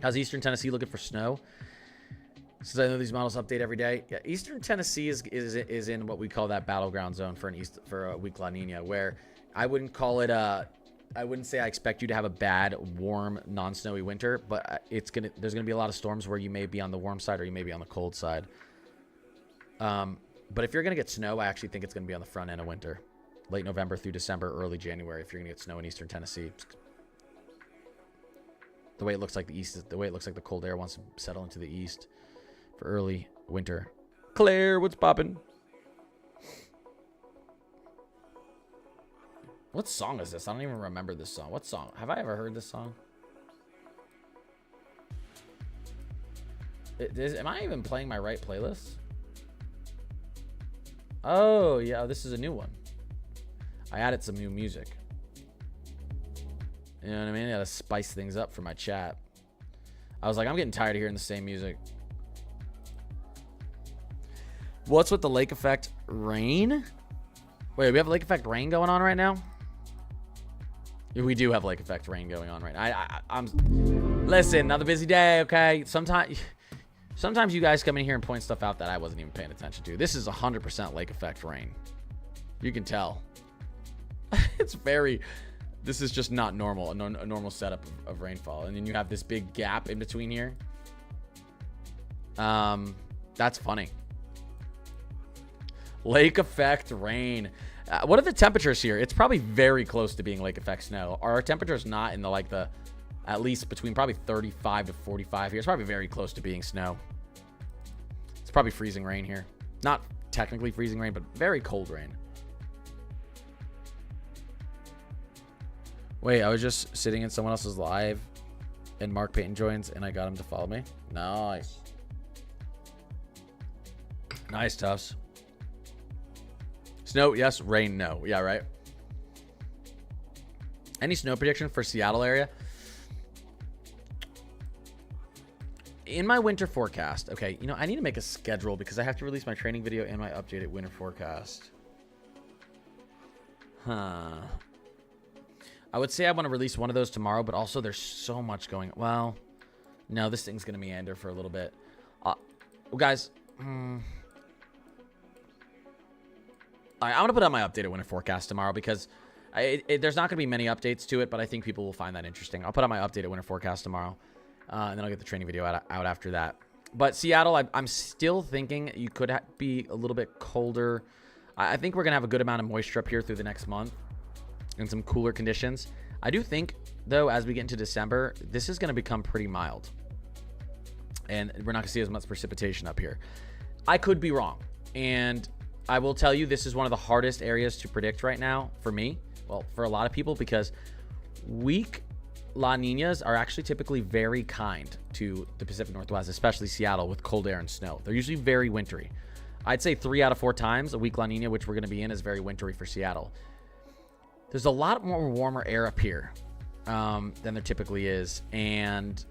How's eastern Tennessee looking for snow? Since I know these models update every day. Yeah, eastern Tennessee is in what we call that battleground zone for a weak La Nina, where I wouldn't call it I wouldn't say I expect you to have a bad, warm, non-snowy winter, but there's gonna be a lot of storms where you may be on the warm side or you may be on the cold side. But if you're gonna get snow, I actually think it's gonna be on the front end of winter, late November through December, early January. If you're gonna get snow in eastern Tennessee, the way it looks like the cold air wants to settle into the east for early winter. Claire, what's poppin'? What song is this? I don't even remember this song. What song? Have I ever heard this song? Am I even playing my right playlist? Oh, yeah, this is a new one. I added some new music. You know what I mean? I gotta spice things up for my chat. I was like, I'm getting tired of hearing the same music. What's with the lake effect rain? Wait, we have lake effect rain going on right now? We do have lake effect rain going on right now. I'm listen, another busy day, okay? Sometimes you guys come in here and point stuff out that I wasn't even paying attention to. This is 100% lake effect rain. You can tell. This is just not normal, a normal setup of rainfall. And then you have this big gap in between here. That's funny. Lake effect rain. What are the temperatures here? It's probably very close to being lake effect snow. Are our temperatures not in the at least between probably 35 to 45 here? It's probably very close to being snow. It's probably freezing rain here. Not technically freezing rain, but very cold rain. Wait, I was just sitting in someone else's live and Mark Payton joins and I got him to follow me. Nice. Nice, Tufts. Snow, yes. Rain, no. Yeah, right. Any snow prediction for Seattle area? In my winter forecast, okay, you know, I need to make a schedule because I have to release my training video and my updated winter forecast. I would say I want to release one of those tomorrow, but also there's so much going. Well, no, this thing's going to meander for a little bit. Well, guys, I'm going to put out my updated winter forecast tomorrow because there's not going to be many updates to it, but I think people will find that interesting. I'll put out my updated winter forecast tomorrow, and then I'll get the training video out after that. But Seattle, I'm still thinking you could be a little bit colder. I think we're going to have a good amount of moisture up here through the next month and some cooler conditions. I do think, though, as we get into December, this is going to become pretty mild. And we're not going to see as much precipitation up here. I could be wrong. And I will tell you, this is one of the hardest areas to predict right now for me. Well, for a lot of people, because weak La Niñas are actually typically very kind to the Pacific Northwest, especially Seattle with cold air and snow. They're usually very wintry. I'd say 3 out of 4 times a weak La Niña, which we're going to be in, is very wintry for Seattle. There's a lot more warmer air up here than there typically is. And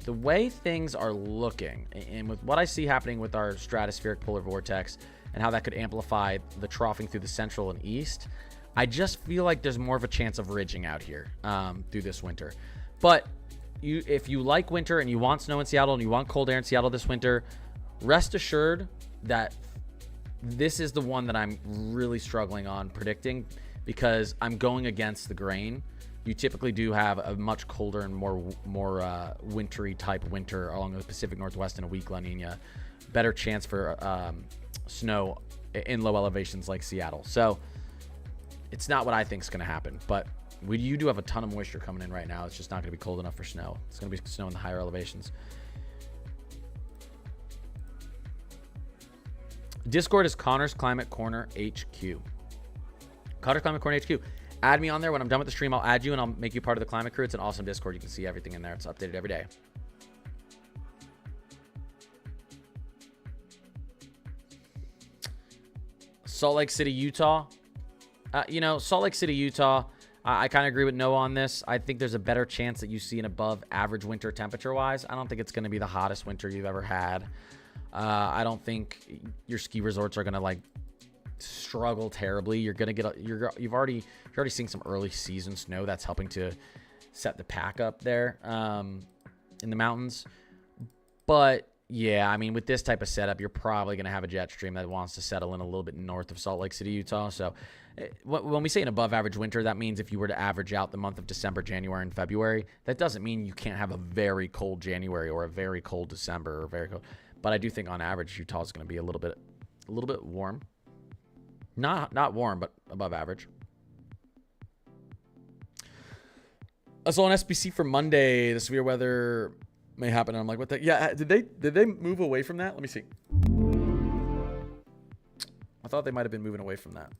the way things are looking, and with what I see happening with our stratospheric polar vortex and how that could amplify the troughing through the central and east, I just feel like there's more of a chance of ridging out here through this winter. But if you like winter and you want snow in Seattle and you want cold air in Seattle this winter, rest assured that this is the one that I'm really struggling on predicting, because I'm going against the grain. You typically do have a much colder and more wintry type winter along the Pacific Northwest in a weak La Nina. Better chance for snow in low elevations like Seattle. So it's not what I think is going to happen. But you do have a ton of moisture coming in right now. It's just not going to be cold enough for snow. It's going to be snow in the higher elevations. Discord is Connor's Climate Corner HQ. Connor's Climate Corner HQ. Add me on there. When I'm done with the stream, I'll add you and I'll make you part of the climate crew. It's an awesome Discord. You can see everything in there. It's updated every day. Salt Lake City, Utah. Salt Lake City, Utah, I kind of agree with Noah on this. I think there's a better chance that you see an above average winter temperature-wise. I don't think it's going to be the hottest winter you've ever had. I don't think your ski resorts are going to struggle terribly. You're going to get you're already seeing some early season snow that's helping to set the pack up there in the mountains. But yeah, I mean, with this type of setup, you're probably going to have a jet stream that wants to settle in a little bit north of Salt Lake City, Utah. So when we say an above average winter, that means if you were to average out the month of December, January, and February, that doesn't mean you can't have a very cold January or a very cold December or very cold. But I do think on average, Utah is going to be a little bit warm. Not warm, but above average. I saw an SBC for Monday. The severe weather may happen. And I'm like, what the? Yeah, did they move away from that? Let me see. I thought they might have been moving away from that.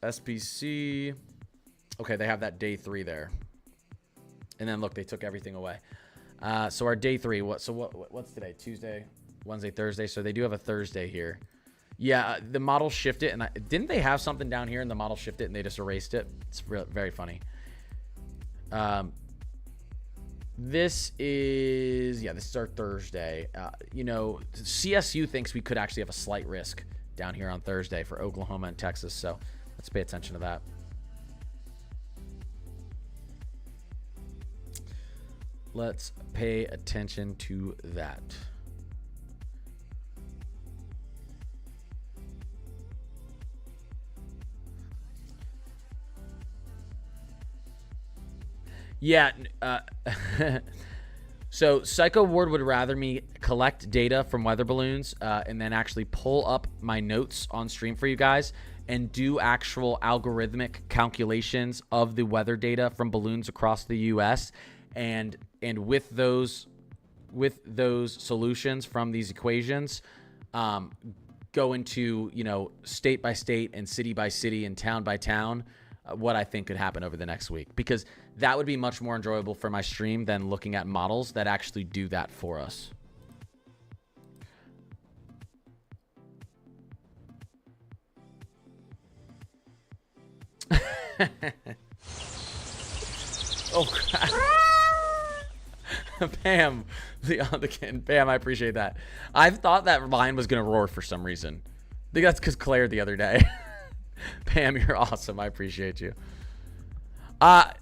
SPC. Okay, they have that day 3 there. And then look, they took everything away. So our day 3, what's today? Tuesday, Wednesday, Thursday. So they do have a Thursday here. Yeah, the model shifted, and didn't they have something down here and the model shifted and they just erased it? It's very funny. This is our Thursday. You know, CSU thinks we could actually have a slight risk down here on Thursday for Oklahoma and Texas. So let's pay attention to that. Let's pay attention to that. Yeah. So Psycho Ward would rather me collect data from weather balloons and then actually pull up my notes on stream for you guys and do actual algorithmic calculations of the weather data from balloons across the U.S. And with those solutions from these equations, go into, you know, state by state and city by city and town by town, what I think could happen over the next week, because that would be much more enjoyable for my stream than looking at models that actually do that for us. Oh crap. Pam, Pam, I appreciate that. I thought that line was gonna roar for some reason. I think that's because Claire the other day. Pam, you're awesome. I appreciate you.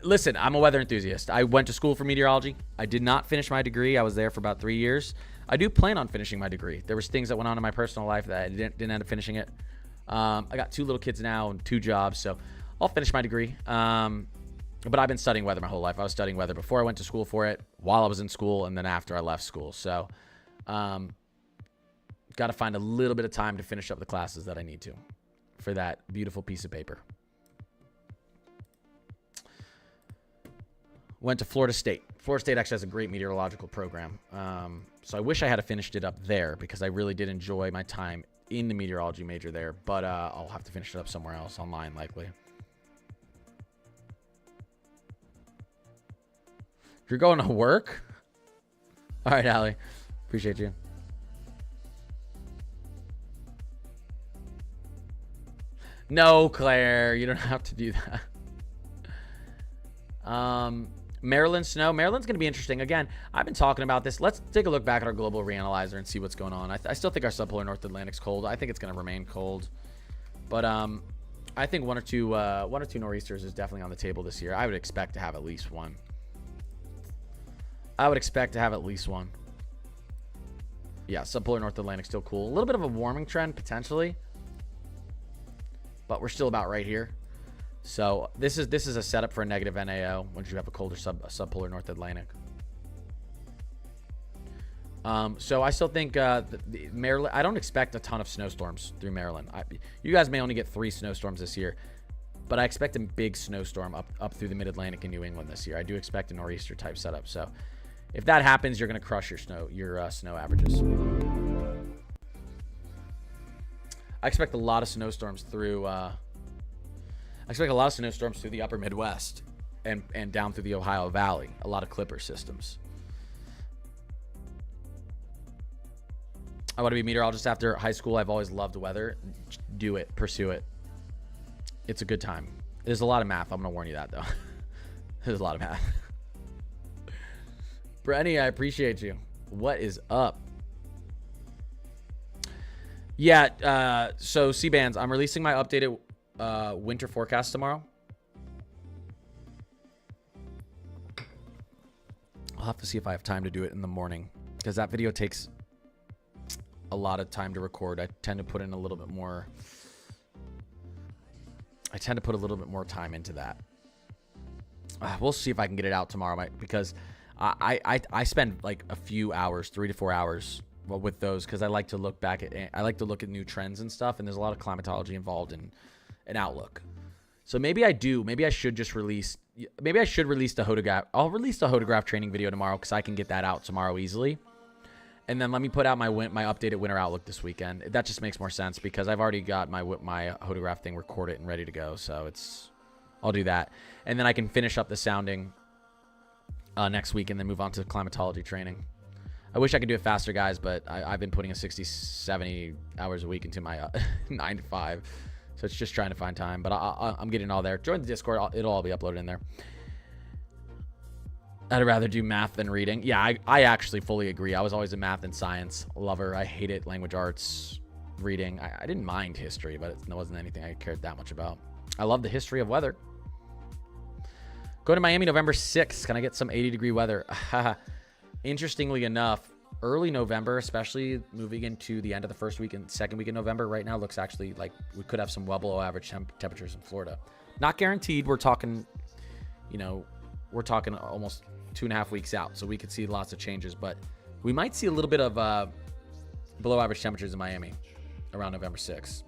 Listen, I'm a weather enthusiast. I went to school for meteorology. I did not finish my degree. I was there for about 3 years. I do plan on finishing my degree. There was things that went on in my personal life that I didn't end up finishing it. I got 2 little kids now and 2 jobs, so I'll finish my degree. But I've been studying weather my whole life. I was studying weather before I went to school for it, while I was in school, and then after I left school. So, got to find a little bit of time to finish up the classes that I need to for that beautiful piece of paper. Went to Florida State. Florida State actually has a great meteorological program. So I wish I had finished it up there because I really did enjoy my time in the meteorology major there. But I'll have to finish it up somewhere else, online likely. You're going to work? All right, Allie. Appreciate you. No, Claire, you don't have to do that. Maryland snow. Maryland's going to be interesting. Again, I've been talking about this. Let's take a look back at our global reanalyzer and see what's going on. I still think our subpolar North Atlantic's cold. I think it's going to remain cold. But I think one or two nor'easters is definitely on the table this year. I would expect to have at least one. Yeah, subpolar North Atlantic still cool. A little bit of a warming trend potentially, but we're still about right here. So this is a setup for a negative NAO once you have a colder subpolar North Atlantic. So I still think Maryland. I don't expect a ton of snowstorms through Maryland. You guys may only get 3 snowstorms this year, but I expect a big snowstorm up through the Mid-Atlantic and New England this year. I do expect a nor'easter type setup. So if that happens, you're going to crush your snow averages. I expect a lot of snowstorms through. The upper Midwest and down through the Ohio Valley. A lot of clipper systems. I want to be a meteorologist after high school. I've always loved weather. Do it. Pursue it. It's a good time. There's a lot of math. I'm going to warn you that, though. There's a lot of math. Brenny, I appreciate you. What is up? Yeah, so C-Bands, I'm releasing my updated winter forecast tomorrow. I'll have to see if I have time to do it in the morning, because that video takes a lot of time to record. I tend to put in a little bit more. I tend to put a little bit more time into that. We'll see if I can get it out tomorrow, because I spend like a few hours, 3 to 4 hours, with those, because I like to look back at new trends and stuff, and there's a lot of climatology involved in an outlook. So maybe I should release the hodograph. I'll release the hodograph training video tomorrow, because I can get that out tomorrow easily. And then let me put out my updated winter outlook this weekend. That just makes more sense because I've already got my photograph thing recorded and ready to go. So I'll do that. And then I can finish up the sounding next week and then move on to climatology training. I wish I could do it faster, guys, but I've been putting 60, 70 hours a week into my 9 to 5. So it's just trying to find time. But I'm getting all there. Join the Discord. It'll all be uploaded in there. I'd rather do math than reading. Yeah, I actually fully agree. I was always a math and science lover. I hated language arts, reading. I didn't mind history, but it wasn't anything I cared that much about. I love the history of weather. Go to Miami November 6th. Can I get some 80-degree weather? Interestingly enough, early November, especially moving into the end of the first week and second week in November, right now looks actually like we could have some well below average temperatures in Florida. Not guaranteed. We're talking, we're talking almost 2.5 weeks out, so we could see lots of changes, but we might see a little bit of below average temperatures in Miami around November 6th.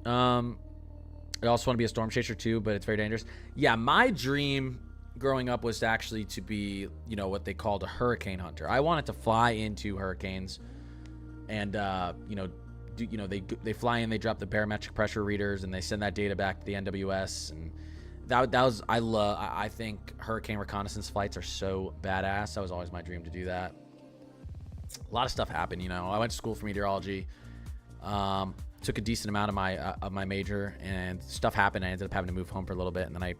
I also want to be a storm chaser too, but it's very dangerous. Yeah, my dream growing up was actually to be, what they called a hurricane hunter. I wanted to fly into hurricanes. And, they fly in, they drop the barometric pressure readers, and they send that data back to the NWS. And I think hurricane reconnaissance flights are so badass. That was always my dream to do that. A lot of stuff happened, I went to school for meteorology. Took a decent amount of my major, and stuff happened. I ended up having to move home for a little bit, and then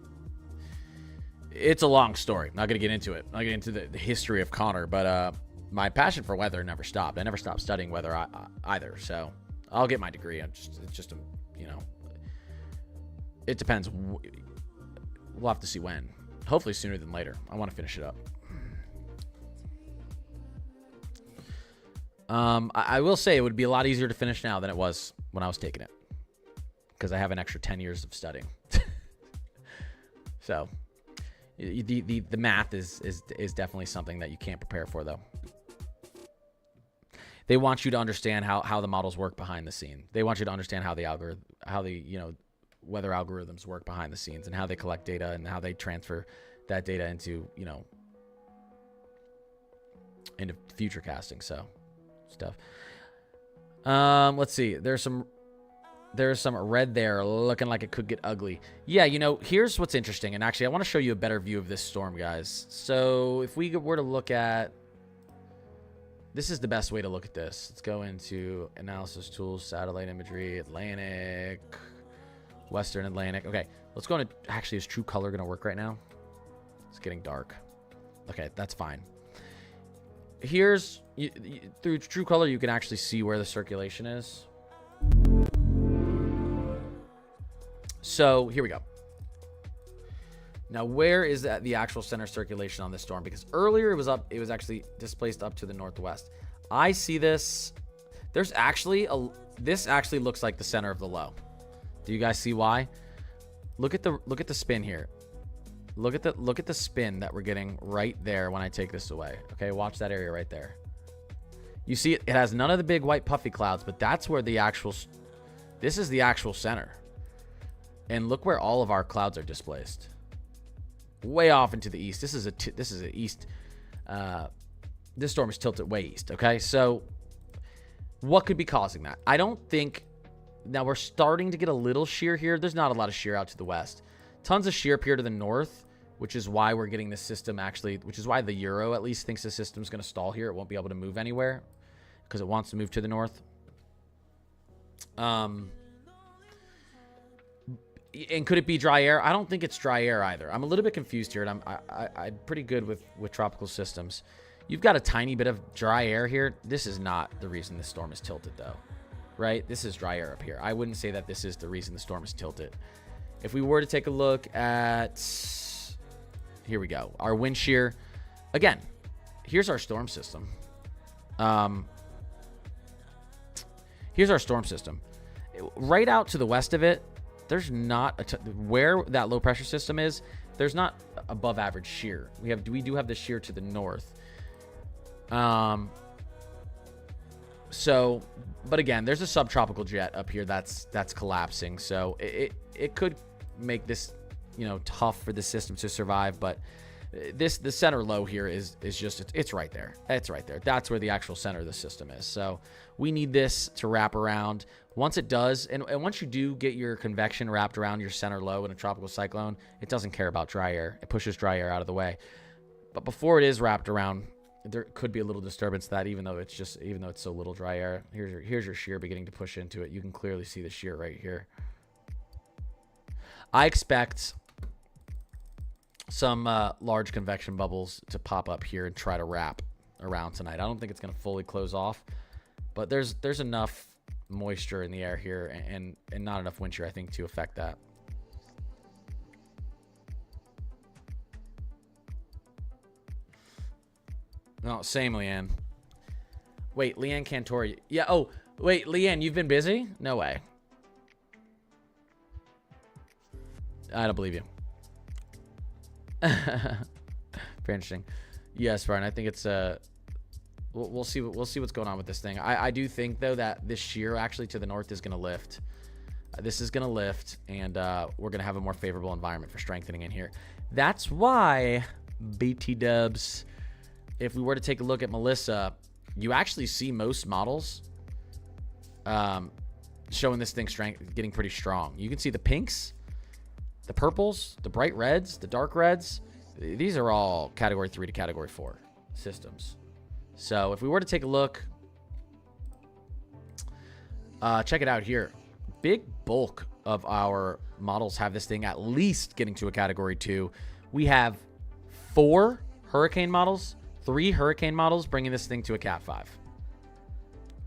it's a long story. I'm not going to get into it. I'm not going to get into the history of Connor, but, my passion for weather never stopped. I never stopped studying weather either. So I'll get my degree. It's just it depends. We'll have to see when. Hopefully sooner than later. I want to finish it up. I will say it would be a lot easier to finish now than it was when I was taking it, because I have an extra 10 years of studying. So the math is definitely something that you can't prepare for, though. They want you to understand how the models work behind the scene. They want you to understand how the weather algorithms work behind the scenes, and how they collect data, and how they transfer that data into future casting. So stuff. Let's see. There's some red there looking like it could get ugly. Yeah, here's what's interesting. And actually, I want to show you a better view of this storm, guys. So if we were to look at, this is the best way to look at this. Let's go into analysis tools, satellite imagery, Atlantic, Western Atlantic. Okay, let's go into, actually, is true color going to work right now? It's getting dark. Okay, that's fine. Here's, through true color, you can actually see where the circulation is. So here we go. Now, where is the actual center circulation on this storm? Because earlier it was actually displaced up to the northwest. I see this. There's actually this actually looks like the center of the low. Do you guys see why? Look at the spin here. Look at the spin that we're getting right there when I take this away. Okay, watch that area right there. You see it has none of the big white puffy clouds, but that's where this is the actual center. And look where all of our clouds are displaced. Way off into the east. This is an east. This storm is tilted way east. Okay, so what could be causing that? I don't think. Now we're starting to get a little shear here. There's not a lot of shear out to the west. Tons of shear up here to the north, which is why we're getting this system which is why the Euro at least thinks the system's going to stall here. It won't be able to move anywhere because it wants to move to the north. And could it be dry air? I don't think it's dry air either. I'm a little bit confused here, and I'm pretty good with tropical systems. You've got a tiny bit of dry air here. This is not the reason the storm is tilted, though, right? This is dry air up here. I wouldn't say that this is the reason the storm is tilted. If we were to take a look at, here we go, our wind shear. Again, here's our storm system. Here's our storm system. Right out to the west of it, there's not where that low pressure system is. There's not above average shear. We do have the shear to the north. So, but again, there's a subtropical jet up here that's collapsing. So it could make this, you know, tough for the system to survive. But the center low here is just, it's right there. It's right there. That's where the actual center of the system is. So we need this to wrap around. Once it does, and once you do get your convection wrapped around your center low in a tropical cyclone, it doesn't care about dry air. It pushes dry air out of the way. But before it is wrapped around, there could be a little disturbance to that, even though it's so little dry air. Here's your shear beginning to push into it. You can clearly see the shear right here. I expect some large convection bubbles to pop up here and try to wrap around tonight. I don't think it's going to fully close off, but there's enough moisture in the air here and not enough wind shear, I think, to affect that. No, same, Leanne. Wait, Leanne Cantori. Yeah, oh, wait, Leanne, you've been busy? No way. I don't believe you. Very interesting. Yes, Brian, I think it's we'll see what's going on with this thing. I do think though that this shear actually to the north is going to lift. This is going to lift, and we're going to have a more favorable environment for strengthening in here. That's why BT dubs, if we were to take a look at Melissa, you actually see most models showing this thing strength getting pretty strong. You can see the pinks, the purples, the bright reds, the dark reds. These are all category 3 to category 4 systems. So if we were to take a look, check it out here. Big bulk of our models have this thing at least getting to a category 2. We have 4 hurricane models, 3 hurricane models bringing this thing to a cat 5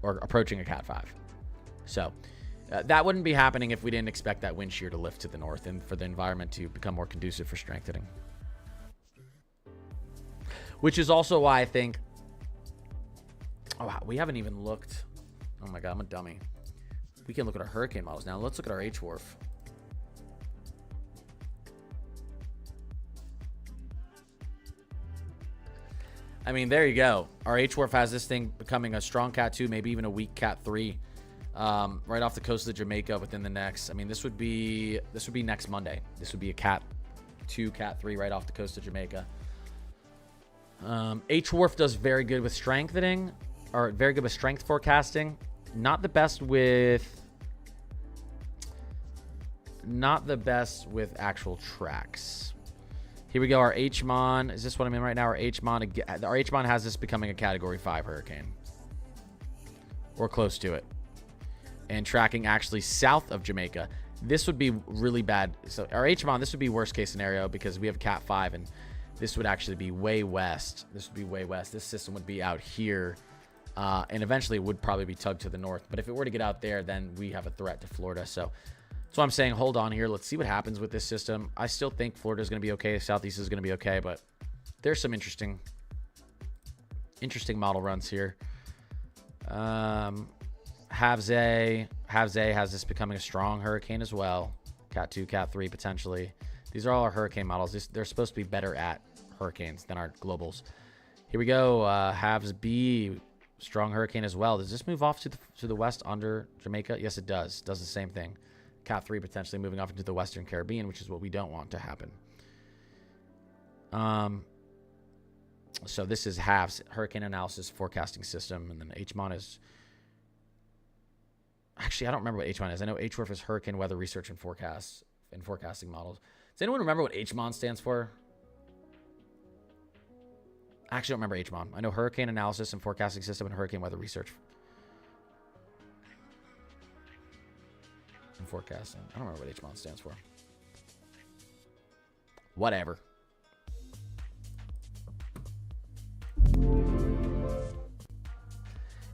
or approaching a cat 5. So that wouldn't be happening if we didn't expect that wind shear to lift to the north and for the environment to become more conducive for strengthening. Which is also why I think, oh, wow, we haven't even looked. Oh my God, I'm a dummy. We can look at our hurricane models now. Let's look at our HWRF. I mean, there you go. Our HWRF has this thing becoming a strong cat 2, maybe even a weak cat 3, right off the coast of Jamaica within the next. I mean, this would be next Monday. This would be a cat 2, cat 3 right off the coast of Jamaica. HWRF does very good with strengthening, or very good with strength forecasting. Not the best with actual tracks. Here we go. Our HMON. Is this what I'm in right now? Our HMON has this becoming a category 5 hurricane, or close to it, and tracking actually south of Jamaica. This would be really bad. So our HMON, this would be worst case scenario because we have cat 5, and this would actually be way west. This would be way west. This system would be out here. And eventually it would probably be tugged to the north. But if it were to get out there, then we have a threat to Florida. So that's why I'm saying hold on here. Let's see what happens with this system. I still think Florida is going to be okay. Southeast is going to be okay. But there's some interesting model runs here. Havze has this becoming a strong hurricane as well. Cat 2, Cat 3 potentially. These are all our hurricane models. They're supposed to be better at hurricanes than our globals. Here we go. Havs B. Strong hurricane as well. Does this move off to the west under Jamaica? Yes, it does. Does the same thing. Cat 3 potentially moving off into the Western Caribbean, which is what we don't want to happen. So this is HAVS, Hurricane Analysis Forecasting System, and then HMON is... Actually, I don't remember what HMON is. I know HWRF is Hurricane Weather Research and Forecasting Models. Does anyone remember what HMON stands for? I actually don't remember HMON. I know Hurricane Analysis and Forecasting System and Hurricane Weather Research and Forecasting. I don't remember what HMON stands for. Whatever.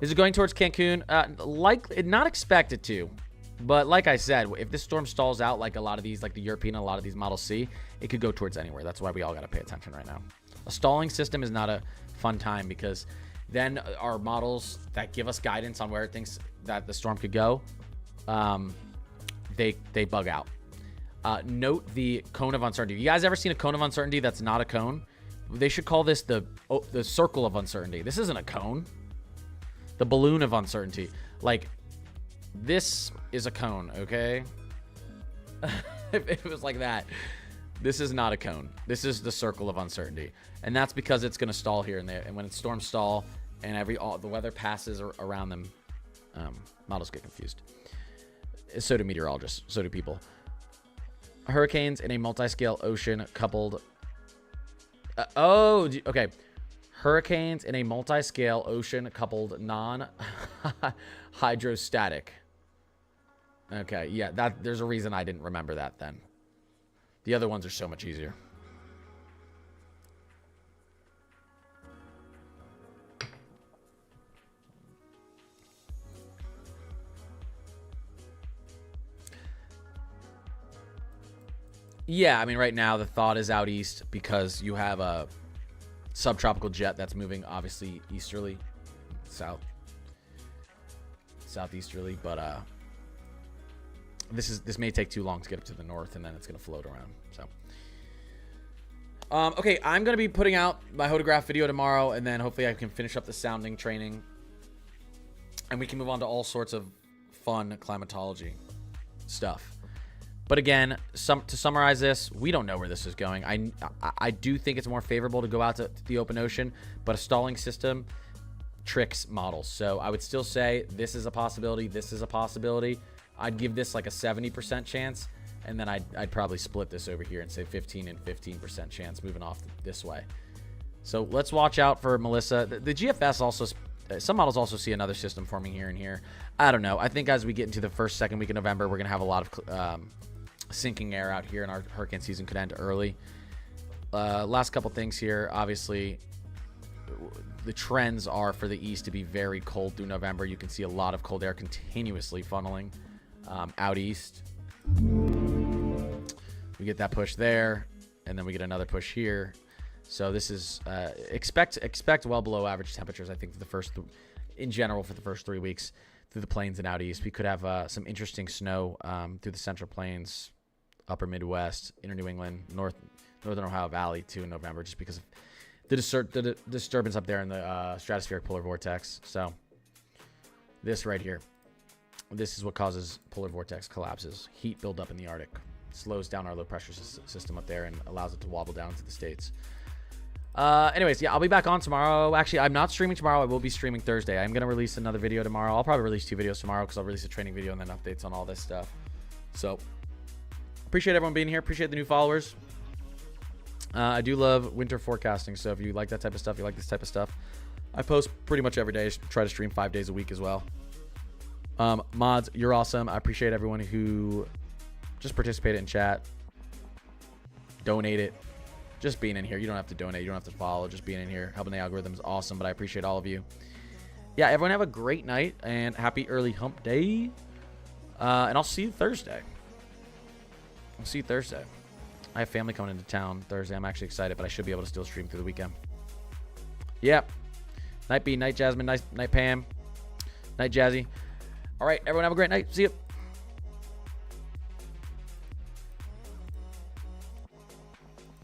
Is it going towards Cancun? Likely, not expected to. But like I said, if this storm stalls out like a lot of these, like the European, a lot of these models see, it could go towards anywhere. That's why we all got to pay attention right now. A stalling system is not a fun time because then our models that give us guidance on where it thinks that the storm could go, they bug out. Note the cone of uncertainty. You guys ever seen a cone of uncertainty that's not a cone? They should call this the circle of uncertainty. This isn't a cone. The balloon of uncertainty. Like, this is a cone, okay? If it was like that, this is not a cone. This is the circle of uncertainty. And that's because it's going to stall here and there. And when it's storm stall and the weather passes around them, models get confused. So do meteorologists. So do people. Hurricanes in a multi-scale ocean coupled. Okay. Hurricanes in a multi-scale ocean coupled non-hydrostatic. Okay, yeah, there's a reason I didn't remember that then. The other ones are so much easier. Yeah, I mean, right now the thought is out east because you have a subtropical jet that's moving obviously easterly, southeasterly, but this may take too long to get up to the north, and then it's gonna float around. So, okay, I'm gonna be putting out my hodograph video tomorrow, and then hopefully I can finish up the sounding training, and we can move on to all sorts of fun climatology stuff. But again, to summarize this, we don't know where this is going. I do think it's more favorable to go out to the open ocean, but a stalling system tricks models. So I would still say this is a possibility. This is a possibility. I'd give this like a 70% chance, and then I'd probably split this over here and say 15 and 15% chance moving off this way. So let's watch out for Melissa. The GFS also, some models also see another system forming here and here. I don't know. I think as we get into the second week of November, we're going to have a lot of sinking air out here, and our hurricane season could end early. Last couple things here. Obviously, the trends are for the east to be very cold through November. You can see a lot of cold air continuously funneling out east. We get that push there, and then we get another push here. So this is expect well below average temperatures. I think for the in general for the first 3 weeks through the plains and out east. We could have some interesting snow through the central plains, upper Midwest, inner New England, northern Ohio Valley too in November, just because of the disturbance up there in the stratospheric polar vortex. So this right here, this is what causes polar vortex collapses. Heat buildup in the Arctic slows down our low pressure system up there and allows it to wobble down to the States. Anyways, yeah, I'll be back on tomorrow. Actually, I'm not streaming tomorrow. I will be streaming Thursday. I'm going to release another video tomorrow. I'll probably release 2 videos tomorrow because I'll release a training video and then updates on all this stuff. So appreciate everyone being here. Appreciate the new followers. I do love winter forecasting. So if you like that type of stuff, you like this type of stuff, I post pretty much every day. I try to stream 5 days a week as well. Mods, you're awesome. I appreciate everyone who just participated in chat, donated, just being in here. You don't have to donate. You don't have to follow. Just being in here, helping the algorithm is awesome. But I appreciate all of you. Yeah, everyone have a great night and happy early hump day. And I'll see you Thursday. I have family coming into town Thursday. I'm actually excited, but I should be able to still stream through the weekend. Yeah. Night B, night Jasmine, night Pam, night Jazzy. All right, everyone have a great night. See you.